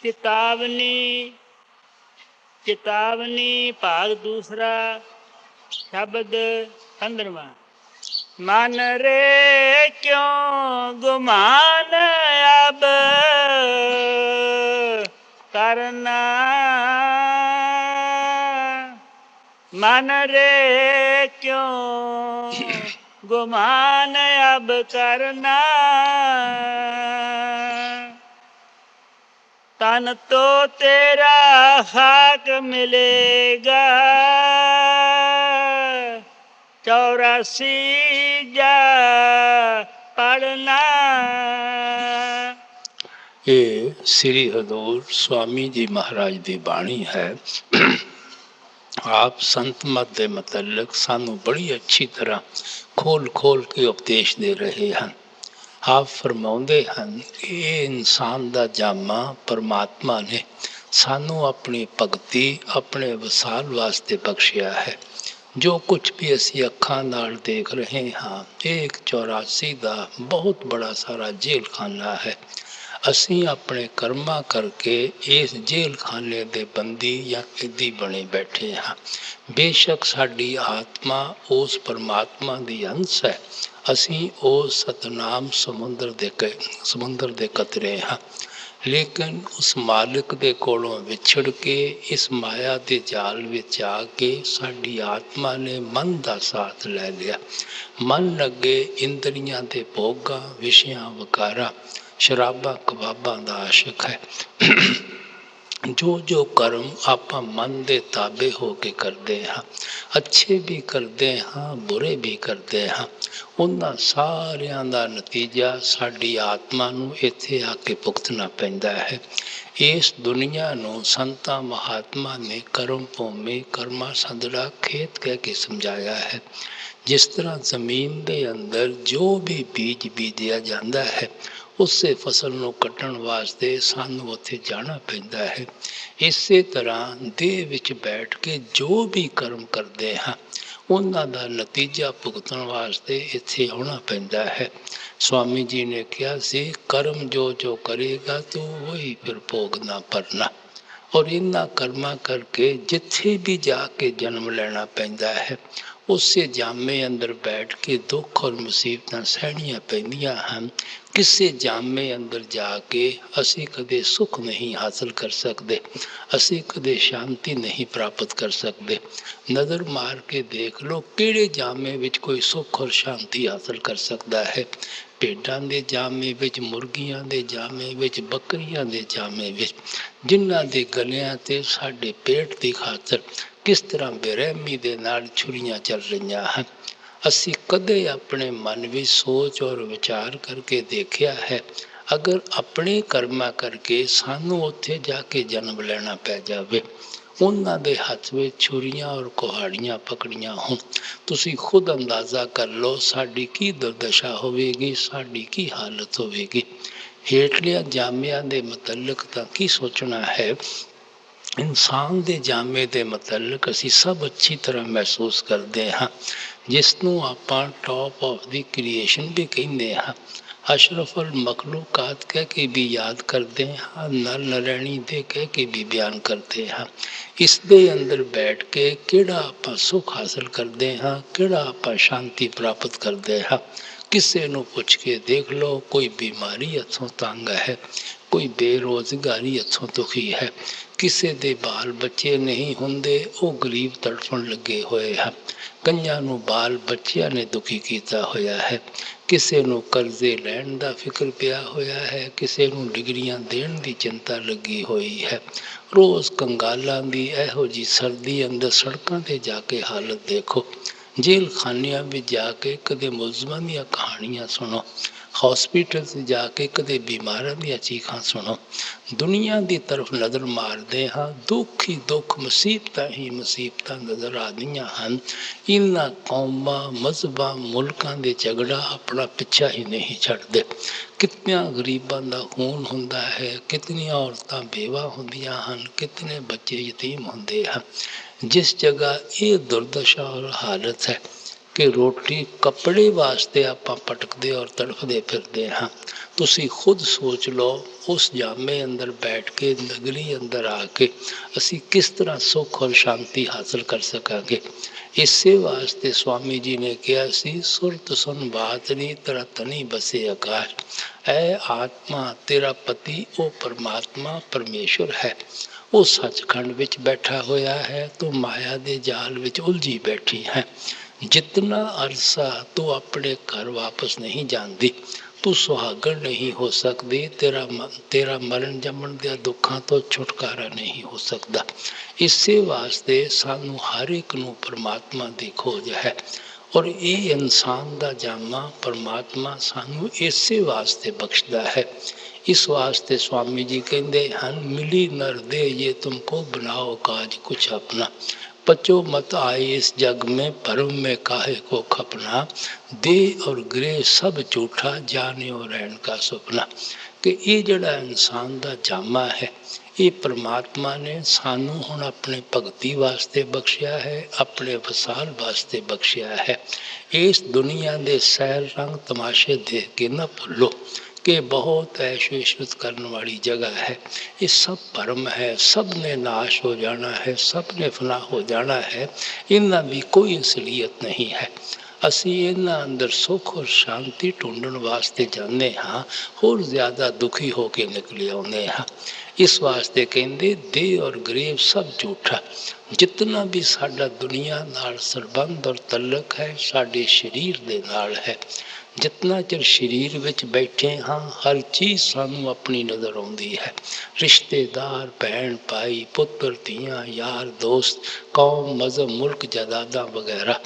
ਚੇਤਾਵਨੀ ਚੇਤਾਵਨੀ ਭਾਗ ਦੂਸਰਾ ਸ਼ਬਦ 15ਵਾਂ। ਮਨ ਰੇ ਕਿਉਂ ਗੁਮਾਨ ਅਬ ਕਰਨਾ, मन रे क्यों गुमान अब करना, तन तो तेरा खाक मिलेगा 84 जा पढ़ना। ਇਹ ਸ੍ਰੀ ਹਜ਼ੂਰ ਸਵਾਮੀ ਜੀ ਮਹਾਰਾਜ ਦੀ ਬਾਣੀ ਹੈ। ਆਪ ਸੰਤ ਮਤ ਦੇ ਮੁਤਲਕ ਸਾਨੂੰ ਬੜੀ ਅੱਛੀ ਤਰ੍ਹਾਂ ਖੋਲ ਕੇ ਉਪਦੇਸ਼ ਦੇ ਰਹੇ ਹਨ। ਆਪ ਫਰਮਾਉਂਦੇ ਹਨ ਕਿ ਇਹ ਇਨਸਾਨ ਦਾ ਜਾਮਾ ਪਰਮਾਤਮਾ ਨੇ ਸਾਨੂੰ ਆਪਣੀ ਭਗਤੀ, ਆਪਣੇ ਵਿਸਾਲ ਵਾਸਤੇ ਬਖਸ਼ਿਆ ਹੈ। ਜੋ ਕੁਝ ਵੀ ਅਸੀਂ ਅੱਖਾਂ ਨਾਲ ਦੇਖ ਰਹੇ ਹਾਂ, ਇਹ ਇੱਕ 84 ਦਾ ਬਹੁਤ ਬੜਾ ਸਾਰਾ ਜੇਲ੍ਹਖਾਨਾ ਹੈ। ਅਸੀਂ ਆਪਣੇ ਕਰਮਾਂ ਕਰਕੇ ਇਸ ਜੇਲ੍ਹਖਾਨੇ ਦੇ ਬੰਦੀ ਜਾਂ ਕੈਦੀ ਬਣੇ ਬੈਠੇ ਹਾਂ। ਬੇਸ਼ੱਕ ਸਾਡੀ ਆਤਮਾ ਉਸ ਪਰਮਾਤਮਾ ਦੀ ਅੰਸ਼ ਹੈ। ਅਸੀਂ ਉਸ ਸਤਨਾਮ ਸਮੁੰਦਰ ਦੇ ਕਤਰੇ ਹਾਂ, ਲੇਕਿਨ ਉਸ ਮਾਲਿਕ ਦੇ ਕੋਲੋਂ ਵਿਛੜ ਕੇ ਇਸ ਮਾਇਆ ਦੇ ਜਾਲ ਵਿੱਚ ਆ ਕੇ ਸਾਡੀ ਆਤਮਾ ਨੇ ਮਨ ਦਾ ਸਾਥ ਲੈ ਲਿਆ। ਮਨ ਅੱਗੇ ਇੰਦਰੀਆਂ ਦੇ ਭੋਗਾਂ, ਵਿਸ਼ਿਆਂ, ਵਿਕਾਰਾਂ, ਸ਼ਰਾਬਾਂ, ਕਬਾਬਾਂ ਦਾ ਆਸ਼ਿਕ ਹੈ। ਜੋ ਕਰਮ ਆਪਾਂ ਮਨ ਦੇ ਤਾਬੇ ਹੋ ਕੇ ਕਰਦੇ ਹਾਂ, ਅੱਛੇ ਵੀ ਕਰਦੇ ਹਾਂ, ਬੁਰੇ ਵੀ ਕਰਦੇ ਹਾਂ, ਉਹਨਾਂ ਸਾਰਿਆਂ ਦਾ ਨਤੀਜਾ ਸਾਡੀ ਆਤਮਾ ਨੂੰ ਇੱਥੇ ਆ ਕੇ ਭੁਗਤਣਾ ਪੈਂਦਾ ਹੈ। ਇਸ ਦੁਨੀਆ ਨੂੰ ਸੰਤਾਂ ਮਹਾਤਮਾ ਨੇ ਕਰਮ ਭੂਮੀ, ਕਰਮਾ ਸੰਦੜਾ, ਖੇਤ ਕਹਿ ਕੇ ਸਮਝਾਇਆ ਹੈ। ਜਿਸ ਤਰ੍ਹਾਂ ਜ਼ਮੀਨ ਦੇ ਅੰਦਰ ਜੋ ਵੀ ਬੀਜ ਬੀਜਿਆ ਜਾਂਦਾ ਹੈ, ਉਸੇ ਫਸਲ ਨੂੰ ਕੱਟਣ ਵਾਸਤੇ ਸਾਨੂੰ ਉੱਥੇ ਜਾਣਾ ਪੈਂਦਾ ਹੈ। ਇਸੇ ਤਰ੍ਹਾਂ ਦੇਹ ਵਿੱਚ ਬੈਠ ਕੇ ਜੋ ਵੀ ਕਰਮ ਕਰਦੇ ਹਾਂ, ਉਹਨਾਂ ਦਾ ਨਤੀਜਾ ਭੁਗਤਣ ਵਾਸਤੇ ਇੱਥੇ ਆਉਣਾ ਪੈਂਦਾ ਹੈ। ਸਵਾਮੀ ਜੀ ਨੇ ਕਿਹਾ ਸੀ, ਕਰਮ ਜੋ ਕਰੇਗਾ ਤੂੰ ਵਹੀ ਫਿਰ ਭੋਗਣਾ ਭਰਨਾ। ਔਰ ਇਹਨਾਂ ਕਰਮਾਂ ਕਰਕੇ ਜਿੱਥੇ ਵੀ ਜਾ ਕੇ ਜਨਮ ਲੈਣਾ ਪੈਂਦਾ ਹੈ, ਉਸੇ ਜਾਮੇ ਅੰਦਰ ਬੈਠ ਕੇ ਦੁੱਖ ਔਰ ਮੁਸੀਬਤਾਂ ਸਹਿਣੀਆਂ ਪੈਂਦੀਆਂ ਹਨ। ਕਿਸੇ ਜਾਮੇ ਅੰਦਰ ਜਾ ਕੇ ਅਸੀਂ ਕਦੇ ਸੁੱਖ ਨਹੀਂ ਹਾਸਲ ਕਰ ਸਕਦੇ, ਅਸੀਂ ਕਦੇ ਸ਼ਾਂਤੀ ਨਹੀਂ ਪ੍ਰਾਪਤ ਕਰ ਸਕਦੇ। ਨਜ਼ਰ ਮਾਰ ਕੇ ਦੇਖ ਲਓ, ਕਿਹੜੇ ਜਾਮੇ ਵਿੱਚ ਕੋਈ ਸੁੱਖ ਔਰ ਸ਼ਾਂਤੀ ਹਾਸਲ ਕਰ ਸਕਦਾ ਹੈ? ਭੇਡਾਂ ਦੇ ਜਾਮੇ ਵਿੱਚ, ਮੁਰਗੀਆਂ ਦੇ ਜਾਮੇ ਵਿੱਚ, ਬੱਕਰੀਆਂ ਦੇ ਜਾਮੇ ਵਿੱਚ, ਜਿਨ੍ਹਾਂ ਦੇ ਗਲਿਆਂ 'ਤੇ ਸਾਡੇ ਪੇਟ ਦੀ ਖਾਤਰ ਕਿਸ ਤਰ੍ਹਾਂ ਬੇਰਹਿਮੀ ਦੇ ਨਾਲ ਛੁਰੀਆਂ ਚੱਲ ਰਹੀਆਂ ਹਨ। ਅਸੀਂ ਕਦੇ ਆਪਣੇ ਮਨ ਵਿੱਚ ਸੋਚ ਔਰ ਵਿਚਾਰ ਕਰਕੇ ਦੇਖਿਆ ਹੈ, ਅਗਰ ਆਪਣੇ ਕਰਮਾਂ ਕਰਕੇ ਸਾਨੂੰ ਉੱਥੇ ਜਾ ਕੇ ਜਨਮ ਲੈਣਾ ਪੈ ਜਾਵੇ, ਉਹਨਾਂ ਦੇ ਹੱਥ ਵਿੱਚ ਛੁਰੀਆਂ ਔਰ ਕੁਹਾੜੀਆਂ ਪਕੜੀਆਂ ਹੋਣ, ਤੁਸੀਂ ਖੁਦ ਅੰਦਾਜ਼ਾ ਕਰ ਲਓ ਸਾਡੀ ਕੀ ਦੁਰਦਸ਼ਾ ਹੋਵੇਗੀ, ਸਾਡੀ ਕੀ ਹਾਲਤ ਹੋਵੇਗੀ। ਹੇਠਲਿਆਂ ਜਾਮਿਆਂ ਦੇ ਮੁਤਲਕ ਤਾਂ ਕੀ ਸੋਚਣਾ ਹੈ, ਇਨਸਾਨ ਦੇ ਜਾਮੇ ਦੇ ਮੁਤਲਕ ਅਸੀਂ ਸਭ ਅੱਛੀ ਤਰ੍ਹਾਂ ਮਹਿਸੂਸ ਕਰਦੇ ਹਾਂ, ਜਿਸ ਨੂੰ ਆਪਾਂ ਟੌਪ ਆਫ ਦੀ ਕ੍ਰੀਏਸ਼ਨ ਵੀ ਕਹਿੰਦੇ ਹਾਂ। ਅਸ਼ਰਫੁਲ ਮਖਲੂਕਾਤ ਕਹਿ ਕੇ ਵੀ ਯਾਦ ਕਰਦੇ ਹਾਂ, ਨਰ ਨਰੈਣੀ ਦੇ ਕਹਿ ਕੇ ਵੀ ਬਿਆਨ ਕਰਦੇ ਹਾਂ। ਇਸ ਦੇ ਅੰਦਰ ਬੈਠ ਕੇ ਕਿਹੜਾ ਆਪਾਂ ਸੁੱਖ ਹਾਸਲ ਕਰਦੇ ਹਾਂ, ਕਿਹੜਾ ਆਪਾਂ ਸ਼ਾਂਤੀ ਪ੍ਰਾਪਤ ਕਰਦੇ ਹਾਂ? ਕਿਸੇ ਨੂੰ ਪੁੱਛ ਕੇ ਦੇਖ ਲਓ, ਕੋਈ ਬਿਮਾਰੀ ਹੱਥੋਂ ਤੰਗ ਹੈ, ਕੋਈ ਬੇਰੁਜ਼ਗਾਰੀ ਹੱਥੋਂ ਦੁਖੀ ਹੈ, ਕਿਸੇ ਦੇ ਬਾਲ ਬੱਚੇ ਨਹੀਂ ਹੁੰਦੇ, ਉਹ ਗਰੀਬ ਤੜਫਣ ਲੱਗੇ ਹੋਏ ਹਨ। ਕਈਆਂ ਨੂੰ ਬਾਲ ਬੱਚਿਆਂ ਨੇ ਦੁਖੀ ਕੀਤਾ ਹੋਇਆ ਹੈ, ਕਿਸੇ ਨੂੰ ਕਰਜ਼ੇ ਲੈਣ ਦਾ ਫਿਕਰ ਪਿਆ ਹੋਇਆ ਹੈ, ਕਿਸੇ ਨੂੰ ਡਿਗਰੀਆਂ ਦੇਣ ਦੀ ਚਿੰਤਾ ਲੱਗੀ ਹੋਈ ਹੈ। ਰੋਜ਼ ਕੰਗਾਲਾਂ ਦੀ ਇਹੋ ਜਿਹੀ ਸਰਦੀ ਅੰਦਰ ਸੜਕਾਂ 'ਤੇ ਜਾ ਕੇ ਹਾਲਤ ਦੇਖੋ, ਜੇਲ੍ਹ ਖਾਨਿਆਂ ਵਿੱਚ ਜਾ ਕੇ ਕਦੇ ਮੁਲਜ਼ਮਾਂ ਦੀਆਂ ਕਹਾਣੀਆਂ ਸੁਣੋ, ਹੌਸਪੀਟਲ 'ਚ ਜਾ ਕੇ ਕਦੇ ਬਿਮਾਰਾਂ ਦੀਆਂ ਚੀਖਾਂ ਸੁਣੋ। ਦੁਨੀਆ ਦੀ ਤਰਫ ਨਜ਼ਰ ਮਾਰਦੇ ਹਾਂ, ਦੁੱਖ ਹੀ ਦੁੱਖ, ਮੁਸੀਬਤਾਂ ਹੀ ਮੁਸੀਬਤਾਂ ਨਜ਼ਰ ਆਉਂਦੀਆਂ ਹਨ। ਇਹਨਾਂ ਕੌਮਾਂ, ਮਜ਼ਹਬਾਂ, ਮੁਲਕਾਂ ਦੇ ਝਗੜਾ ਆਪਣਾ ਪਿੱਛਾ ਹੀ ਨਹੀਂ ਛੱਡਦੇ। ਕਿਤਨਿਆਂ ਗਰੀਬਾਂ ਦਾ ਖੂਨ ਹੁੰਦਾ ਹੈ, ਕਿਤਨੀਆਂ ਔਰਤਾਂ ਬੇਵਾ ਹੁੰਦੀਆਂ ਹਨ, ਕਿਤਨੇ ਬੱਚੇ ਯਤੀਮ ਹੁੰਦੇ ਹਨ। ਜਿਸ ਜਗ੍ਹਾ ਇਹ ਦੁਰਦਸ਼ਾ ਔਰ ਹਾਲਤ ਹੈ ਕਿ ਰੋਟੀ ਕੱਪੜੇ ਵਾਸਤੇ ਆਪਾਂ ਭਟਕਦੇ ਔਰ ਤੜਫਦੇ ਫਿਰਦੇ ਹਾਂ, ਤੁਸੀਂ ਖੁਦ ਸੋਚ ਲਓ, ਉਸ ਜਾਮੇ ਅੰਦਰ ਬੈਠ ਕੇ, ਨਗਰੀ ਅੰਦਰ ਆ ਕੇ ਅਸੀਂ ਕਿਸ ਤਰ੍ਹਾਂ ਸੁੱਖ ਔਰ ਸ਼ਾਂਤੀ ਹਾਸਲ ਕਰ ਸਕਾਂਗੇ। ਇਸੇ ਵਾਸਤੇ ਸਵਾਮੀ ਜੀ ਨੇ ਕਿਹਾ ਸੀ, ਸੁਰਤ ਸੁਨ ਬਾਤ ਨੀ ਤੇਰਾ ਤਨੀ ਬਸੇ ਆਕਾਸ਼। ਐ ਆਤਮਾ, ਤੇਰਾ ਪਤੀ ਉਹ ਪਰਮਾਤਮਾ ਪਰਮੇਸ਼ਵਰ ਹੈ, ਉਹ ਸੱਚਖੰਡ ਵਿੱਚ ਬੈਠਾ ਹੋਇਆ ਹੈ, ਤੂੰ ਮਾਇਆ ਦੇ ਜਾਲ ਵਿੱਚ ਉਲਝੀ ਬੈਠੀ ਹੈ। ਜਿਤਨਾ ਅਰਸਾ ਤੂੰ ਆਪਣੇ ਘਰ ਵਾਪਸ ਨਹੀਂ ਜਾਂਦੀ, ਤੂੰ ਸੁਹਾਗਣ ਨਹੀਂ ਹੋ ਸਕਦੀ, ਤੇਰਾ ਮਰਨ ਜੰਮਣ ਦੇ ਦੁੱਖਾਂ ਤੋਂ ਛੁਟਕਾਰਾ ਨਹੀਂ ਹੋ ਸਕਦਾ। ਇਸੇ ਵਾਸਤੇ ਸਾਨੂੰ ਹਰ ਇੱਕ ਨੂੰ ਪਰਮਾਤਮਾ ਦੀ ਖੋਜ ਹੈ, ਔਰ ਇਹ ਇਨਸਾਨ ਦਾ ਜਾਮਾ ਪਰਮਾਤਮਾ ਸਾਨੂੰ ਇਸੇ ਵਾਸਤੇ ਬਖਸ਼ਦਾ ਹੈ। ਇਸ ਵਾਸਤੇ ਸਵਾਮੀ ਜੀ ਕਹਿੰਦੇ ਹਨ, ਮਿਲੀ ਨਰ ਦੇ ਇਹ ਤੁਮਕੋ ਬਣਾਓ ਕਾਜ ਕੁਛ ਆਪਣਾ, पचो मत आए इस जग में भरम में काहे को खपना, देह और गृह सब झूठा जाने और रहन का सुपना। कि ये जड़ा इंसान का जामा है, ये परमात्मा ने सानू हुण अपने भगती वास्ते बख्शिया है, अपने वसाल वास्ते बख्शिया है। इस दुनिया के सैर रंग तमाशे देख के न भुलो कि बहुत ऐश इशरत करने वाली जगह है। ये सब भरम है, सब ने नाश हो जाना है, सब ने फना हो जाना है, इन्हां दी कोई असलियत नहीं है। असी इन्हां अंदर सुख और शांति ढूंढण वास्ते जाते हाँ, होर ज़्यादा दुखी होके निकले आते हाँ। इस वास्ते कहते देह और गरीब सब झूठा। जितना भी साडा दुनिया नाल संबंध और तल्लक है, साडे शरीर दे नाल है। जितना चिर शरीर विच बैठे हाँ, हर चीज़ सानू अपनी नज़र आउंदी है। रिश्तेदार, भैन भाई, पुत्र धीआं, यार दोस्त, कौम मजहब मुल्क जायदादां वगैरह।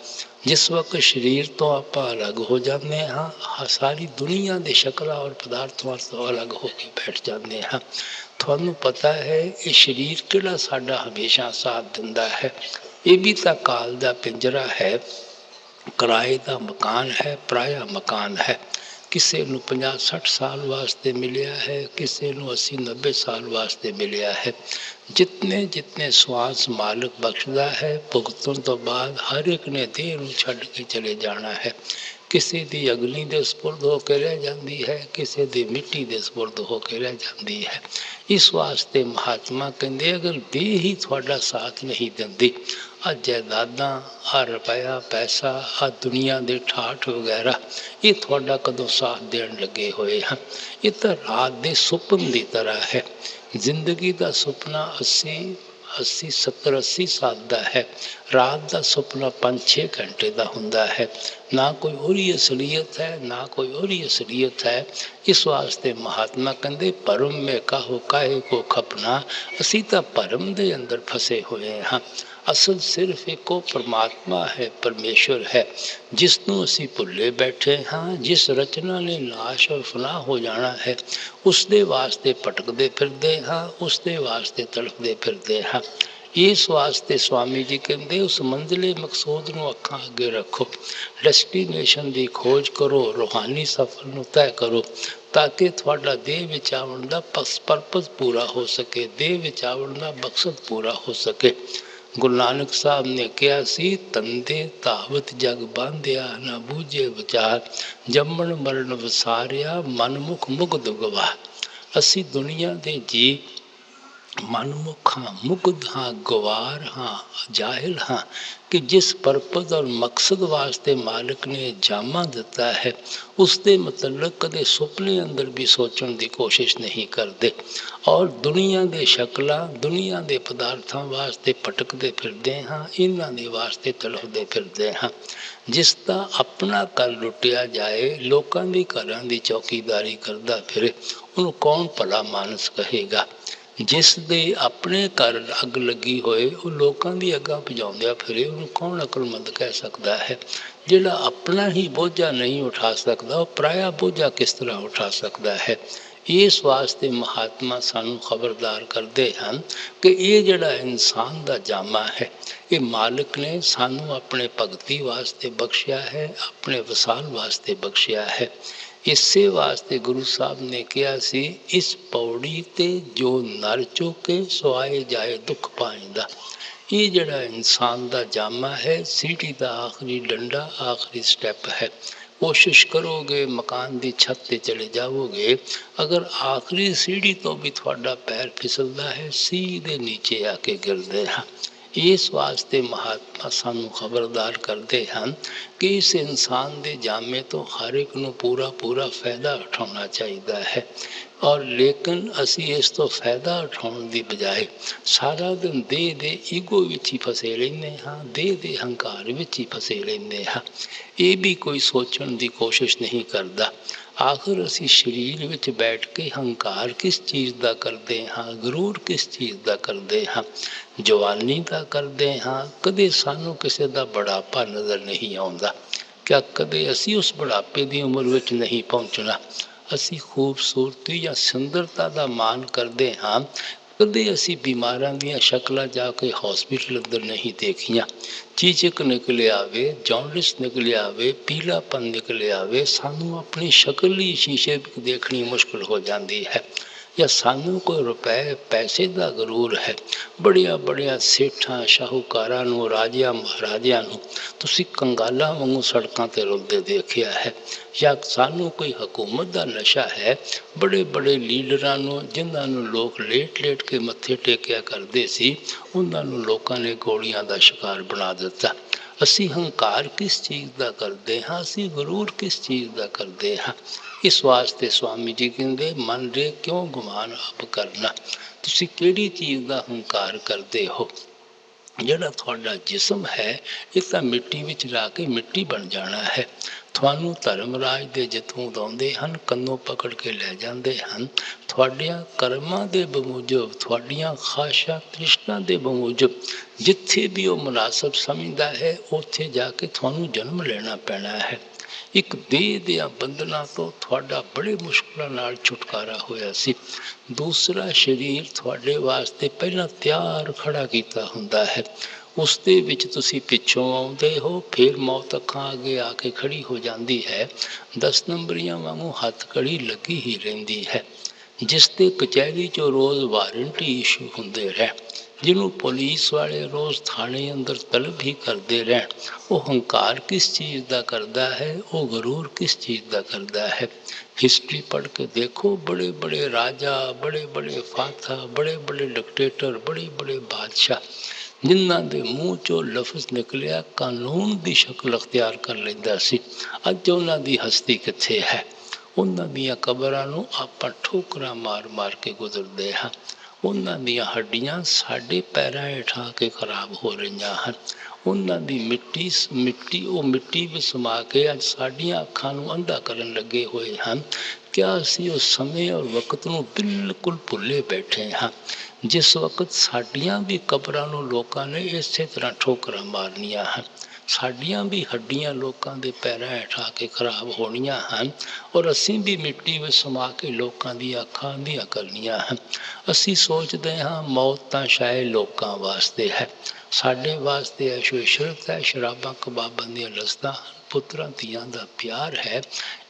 जिस वक्त शरीर तो आप अलग हो जाते हाँ, सारी दुनिया के शक्लां और पदार्थों तो अलग हो के बैठ जाते हाँ। थानू पता है ये शरीर किहड़ा साडा हमेशा साथ दिंदा है। ये भी तो काल दा पिंजरा है, किराए का मकान है, पराया मकान है। किसी नूं 50-60 साल वास्ते मिलिया है, किसी नूं 80-90 साल वास्ते मिलिया है। जितने जितने श्वास मालिक बख्शदा है, भुगतन तो बाद हर एक ने देह नूं छड्ड के चले जाना है। किसी दी अग्नि दे सपुर्द होकर रह जाती है, किसी दी मिट्टी दे सपुर्द होकर रह जाती है। इस वास्ते महात्मा कहते अगर देह ही थोड़ा साथ नहीं दिंदी, आ जायदादा, आ रुपया पैसा, आ दुनिया के ठाठ वगैरह, ये थोड़ा कदों साथ देन लगे हुए हैं। ये तो रात के सुपन की तरह है। जिंदगी का सुपना 70-80 साल का है, रात का सुपना 5-6 घंटे का हुंदा है। ना कोई ओरी असलियत है, ना कोई ओरी असलियत है। इस वास्ते महात्मा कहते भरम में काहो काहे को खपना। असी तो भरम के अंदर फसे हुए हाँ। असल सिर्फ एक परमात्मा है, परमेश्वर है, जिसनों असी भुले बैठे हाँ। जिस रचना ने नाश और फना हो जाना है, उसके वास्ते भटकते फिरते हाँ, उसके वास्ते तड़पते फिरते हाँ। इस वास्ते स्वामी जी कहते उस मंजिले मकसूद नूं अखां अगे रखो, डेस्टिनेशन की खोज करो, रूहानी सफर नूं तय करो, ताकि थोड़ा देह विच आवण दा परपस पूरा हो सके, देह विच आवण दा मकसद पूरा हो सके। गुरु नानक साहब ने कहा सी, तंदे तावत जग बांधिया ना बूझे विचार, जम्मण मरण वसारिया मनमुख मुग्ध गवाह। असी दुनिया दे जी मनमुख हाँ, मुग्ध हाँ, गवार हाँ, जाहिल हाँ, कि जिस परपज और मकसद वास्ते मालिक ने जामा दिता है, उसके मतलब कदे सुपने अंदर भी सोचने की कोशिश नहीं करते। और दुनिया के शक्लां, दुनिया के पदार्थों वास्ते भटकते फिरते हाँ, इन्हां दे वास्ते तड़फते फिरते हाँ। जिसका अपना घर लुटिया जाए, लोगों के घरां की चौकीदारी करता फिरे, उन्होंने कौन भला मानस कहेगा। जिस दे अपने घर अग लगी होए, वो लोगों की अग्गां भजाउंदा फिरे, उन्होंने कौन अकलमंद कह सकता है। जिहड़ा अपना ही बोझा नहीं उठा सकता, वो पराया बोझा किस तरह उठा सकता है। इस वास्ते महात्मा सानू खबरदार करते हैं कि ये जड़ा इंसान का जामा है, ये मालिक ने सानू अपने भगती वास्ते बख्शिया है, अपने वसाल वास्ते बख्शिया है। इसे वास्ते गुरु साहब ने कहा सी, इस पौड़ी ते जो नर चुके सो आए जाए दुख पाइंदा। ये जड़ा इंसान का जामा है, सीढ़ी का आखिरी डंडा, आखिरी स्टैप है। कोशिश करोगे मकान की छत ते चले जाओगे, अगर आखिरी सीढ़ी तो भी थोड़ा पैर फिसलता है, सीधे नीचे आके गिरते हैं। इस वास्ते महात्मा सानू खबरदार करते हैं कि इस इंसान के जामे तो हर एक नू पूरा पूरा फायदा उठाना चाहिए है। और लेकिन असी इस तो फायदा उठाने की बजाय सारा दिन देह दे ईगो विच ही फसे रहने हाँ, देह दे हंकार विच ही फसे रहने हाँ। ये भी कोई सोचने की कोशिश नहीं करता। आखिर असी शरीर विच बैठ के हंकार किस चीज़ का करते हाँ, गरूर किस चीज़ का करते हाँ, जवानी का करते हाँ। कदे सानू किसी का बुढ़ापा नज़र नहीं आता। क्या कदे असी उस बुढ़ापे की उम्र विच नहीं पहुँचना। असी खूबसूरती या सुंदरता का मान करते हाँ, कदे असी बीमारां दियां शक्लां जाके हॉस्पिटल अंदर नहीं देखियां। चीचक निकले आवे, जॉन्डिस निकले आवे, पीलापन निकले आवे, सानू अपनी शक्ल ही शीशे में देखनी मुश्किल हो जाती है। या सानू कोई रुपए पैसे का गरूर है। बड़िया बड़िया सेठां शाहूकारां नूं, राजियां महाराजियां नूं तुसीं कंगालां वांगू सड़कां ते रुलदे देखिया है। या सानू कोई हुकूमत का नशा है। बड़े बड़े लीडरां नूं जिन्हां नूं लोग लेट लेट के मत्थे टेकिया करते सी, उन्हां नूं लोकां ने गोलियां का शिकार बना दिता। असी हंकार किस चीज़ का करते हाँ, असी गरूर किस चीज़ का करते हाँ। इस वास्ते स्वामी जी कहते मन रे क्यों गुमान आप करना। तुसी केड़ी चीज़ का हंकार करते हो। जिहड़ा तुहाडा जिस्म है ये तो मिट्टी विच रह के मिट्टी बन जाना है। थानू धर्मराज दे जतों आउंदे हन, कन्नों पकड़ के लै जांदे हन। तुहाडियां कर्मां दे बमूजब, तुहाडियां ख्वाहिशां तृष्णा दे बमूजब जिथे भी वो मुनासब समझदा है उत्थे जाके थानू जन्म लेना पैना है। एक देह दिया बंधना तो थोड़ा बड़े मुश्किल नाल छुटकारा होया सी। दूसरा शरीर थोड़े वास्ते पहला तैयार खड़ा किया हुंदा है। उस दे विच तुसी पिछों आउंदे हो, फिर मौत अखां अगे आके खड़ी हो जाती है। 10 नंबरियां वांगू हथकड़ी लगी ही रहिंदी है। जिस ते कचहरी चो रोज़ वारंटी इशू हुंदे रह, जिन्हों पुलिस वाले रोज़ थाने अंदर तलब ही करते रहन, वो हंकार किस चीज़ का करता है, वो गरूर किस चीज़ का करता है। हिस्ट्री पढ़ के देखो, बड़े बड़े राजा, बड़े बड़े फाथा, बड़े बड़े डिक्टेटर, बड़े बड़े बादशाह जिन्हां दे मूँह चो लफ्ज़ निकलिया कानून की शक्ल अख्तियार कर लैंदा सी, अज उन्हां दी हस्ती कित्थे है। उन्हां दियां कबरां नूं आपां ठोकरां मार मार के गुजरदे हां। उन्हां दियां हड्डियां साडे पैरां हेठां के खराब हो रहीआं हन। उन्हां दी मिट्टी विच समा के अज साडीआं अखां नूं अंधा करन लगे होए हन। क्या असीं उस समय और वक्त नूं बिल्कुल भुल्ले बैठे हाँ, जिस वक्त साडीआं भी कबरां नूं लोकां ने इसे तरह ठोकरां मारनियां हन। साडियां भी हड्डियां लोकां दे पैरां हेठां के खराब होणियां हन और असीं भी मिट्टी विच समा के लोकां दी अखां अंधियां करनियां हन। असीं सोचदे हां मौत तां शायद लोकां वास्ते है, साडे वास्ते ऐशो इशरत है, शराबां कबाबां दियां लज़्ज़तां पुत्रां धीआं दा प्यार है।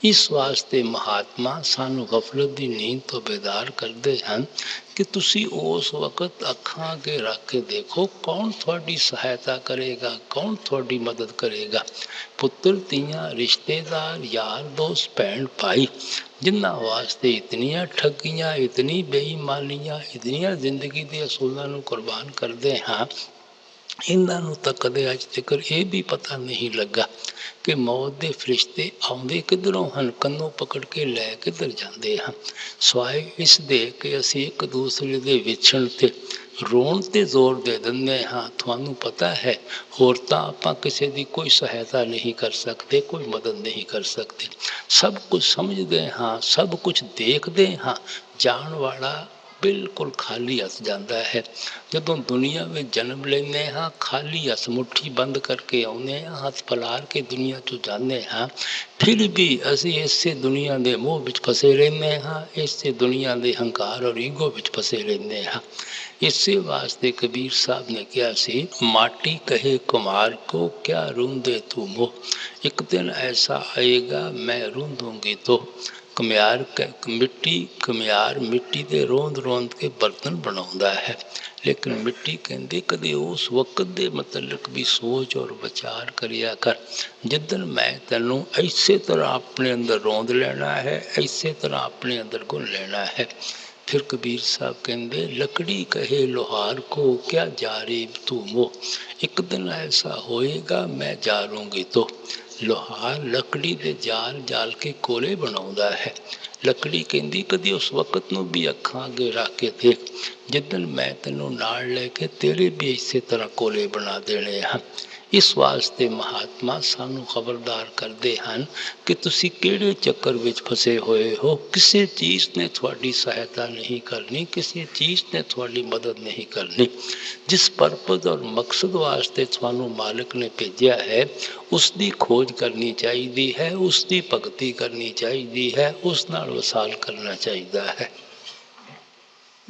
इस वास्ते महात्मा सानू गफलत की नींद तो बेदार करते हैं कि तुसी उस वक्त अखां अगे रख के देखो कौन थोड़ी सहायता करेगा, कौन थोड़ी मदद करेगा। पुत्र धीआं, रिश्तेदार, यार दोस्त, भैन भाई जिन्हां वास्ते इतनियां ठगियां, इतनी बेईमानियां, इतनियां जिंदगी के असूलों को कुर्बान करते हाँ, इन्हों तो कदे अज तक ये भी पता नहीं लगा कि मौत के फरिश्ते आउंदे किधरों हैं, कन्नों पकड़ के लै किधर जाते हैं। सवाए इस दे कि असी एक दूसरे के विछड़ ते रोण ते जोर दे दिंदे हाँ। थानू पता है होर तां आपां किसी की कोई सहायता नहीं कर सकते, कोई मदद नहीं कर सकते। सब कुछ समझते हाँ, सब कुछ देखते हाँ, जान वाला बिल्कुल खाली हथ जाता है। जदों दुनिया में जन्म लेने हाँ, खाली हथ मुट्ठी बंद करके आने हाँ, हाथ फैलार के दुनिया चो जाने हाँ, फिर भी असी इसे दुनिया के मोह विच फसे रहने हाँ, इसे दुनिया के हंकार और ईगो विच फसे रहने हाँ। इसे वास्ते कबीर साहब ने कहा सी, माटी कहे कुमार को क्या रूंदे तू मोह, एक दिन ऐसा आएगा मैं रूंदूंगी तो। ਘੁਮਿਆਰ ਮਿੱਟੀ ਦੇ ਰੋਂਦ ਕੇ ਬਰਤਨ ਬਣਾਉਂਦਾ ਹੈ, ਲੇਕਿਨ ਮਿੱਟੀ ਕਹਿੰਦੀ ਕਦੇ ਉਸ ਵਕਤ ਦੇ ਮਤਲਬ ਵੀ ਸੋਚ ਔਰ ਵਿਚਾਰ ਕਰਿਆ ਕਰ, ਜਿੱਦਣ ਮੈਂ ਤੈਨੂੰ ਇਸੇ ਤਰ੍ਹਾਂ ਆਪਣੇ ਅੰਦਰ ਰੋਂਦ ਲੈਣਾ ਹੈ, ਇਸੇ ਤਰ੍ਹਾਂ ਆਪਣੇ ਅੰਦਰ ਗੁਣ ਲੈਣਾ ਹੈ। ਫਿਰ ਕਬੀਰ ਸਾਹਿਬ ਕਹਿੰਦੇ लकड़ी कहे लोहार को क्या जारे तू मोह, एक दिन ऐसा होएगा मैं जारूंगी तो। लोहार लकड़ी ਦੇ ਜਾਲ ਕੇ ਕੋਲੇ ਬਣਾਉਂਦਾ ਹੈ। ਲੱਕੜੀ ਕਹਿੰਦੀ ਕਦੀ ਉਸ ਵਕਤ ਨੂੰ ਵੀ ਅੱਖਾਂ ਅੱਗੇ ਰੱਖ ਕੇ ਦੇਖ, ਜਿੱਦਣ ਮੈਂ ਤੈਨੂੰ ਨਾਲ ਲੈ ਕੇ ਤੇਰੇ ਵੀ ਇਸੇ ਤਰ੍ਹਾਂ ਕੋਲੇ ਬਣਾ ਦੇਣੇ ਹਨ। ਇਸ ਵਾਸਤੇ ਮਹਾਤਮਾ ਸਾਨੂੰ ਖਬਰਦਾਰ ਕਰਦੇ ਹਨ ਕਿ ਤੁਸੀਂ ਕਿਹੜੇ ਚੱਕਰ ਵਿੱਚ ਫਸੇ ਹੋਏ ਹੋ। ਕਿਸੇ ਚੀਜ਼ ਨੇ ਤੁਹਾਡੀ ਸਹਾਇਤਾ ਨਹੀਂ ਕਰਨੀ, ਕਿਸੇ ਚੀਜ਼ ਨੇ ਤੁਹਾਡੀ ਮਦਦ ਨਹੀਂ ਕਰਨੀ। ਜਿਸ ਪਰਪਸ ਔਰ ਮਕਸਦ ਵਾਸਤੇ ਤੁਹਾਨੂੰ ਮਾਲਕ ਨੇ ਭੇਜਿਆ ਹੈ, ਉਸ ਦੀ ਖੋਜ ਕਰਨੀ ਚਾਹੀਦੀ ਹੈ, ਉਸ ਦੀ ਭਗਤੀ ਕਰਨੀ ਚਾਹੀਦੀ ਹੈ, ਉਸ ਨਾਲ ਵਸਾਲ ਕਰਨਾ ਚਾਹੀਦਾ ਹੈ।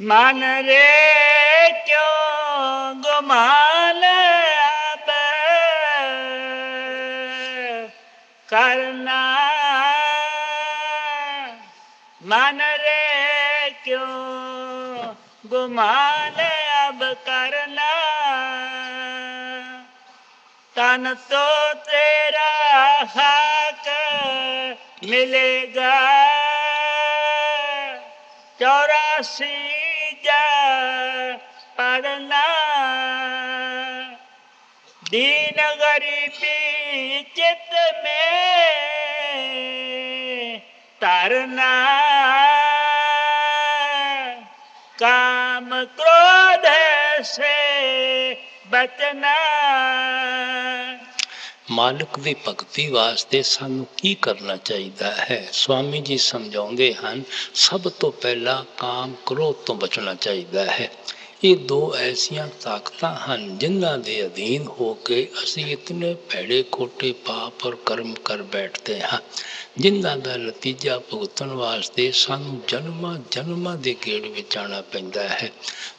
मन रे क्यों गुमान अब करना, मन रे क्यों गुमान अब करना, तन तो तेरा हक मिलेगा 84 जा पढ़ना, दीन गरीबी चित में तरना, काम क्रोध से बचना। ਮਾਲਕ ਦੀ ਭਗਤੀ ਵਾਸਤੇ ਸਾਨੂੰ ਕੀ ਕਰਨਾ ਚਾਹੀਦਾ ਹੈ? ਸਵਾਮੀ ਜੀ ਸਮਝਾਉਂਦੇ ਹਨ, ਸਭ ਤੋਂ ਪਹਿਲਾਂ ਕਾਮ ਕ੍ਰੋਧ ਤੋਂ ਬਚਣਾ ਚਾਹੀਦਾ ਹੈ। ਇਹ ਦੋ ਐਸੀਆਂ ਤਾਕਤਾਂ ਹਨ ਜਿਨ੍ਹਾਂ ਦੇ ਅਧੀਨ ਹੋ ਕੇ ਅਸੀਂ ਇਤਨੇ ਭੈੜੇ ਖੋਟੇ ਪਾਪ ਔਰ ਕਰਮ ਕਰ ਬੈਠਦੇ ਹਾਂ, ਜਿਨ੍ਹਾਂ ਦਾ ਨਤੀਜਾ ਭੁਗਤਣ ਵਾਸਤੇ ਸਾਨੂੰ ਜਨਮਾਂ ਦੇ ਗੇੜ ਵਿੱਚ ਜਾਣਾ ਪੈਂਦਾ ਹੈ।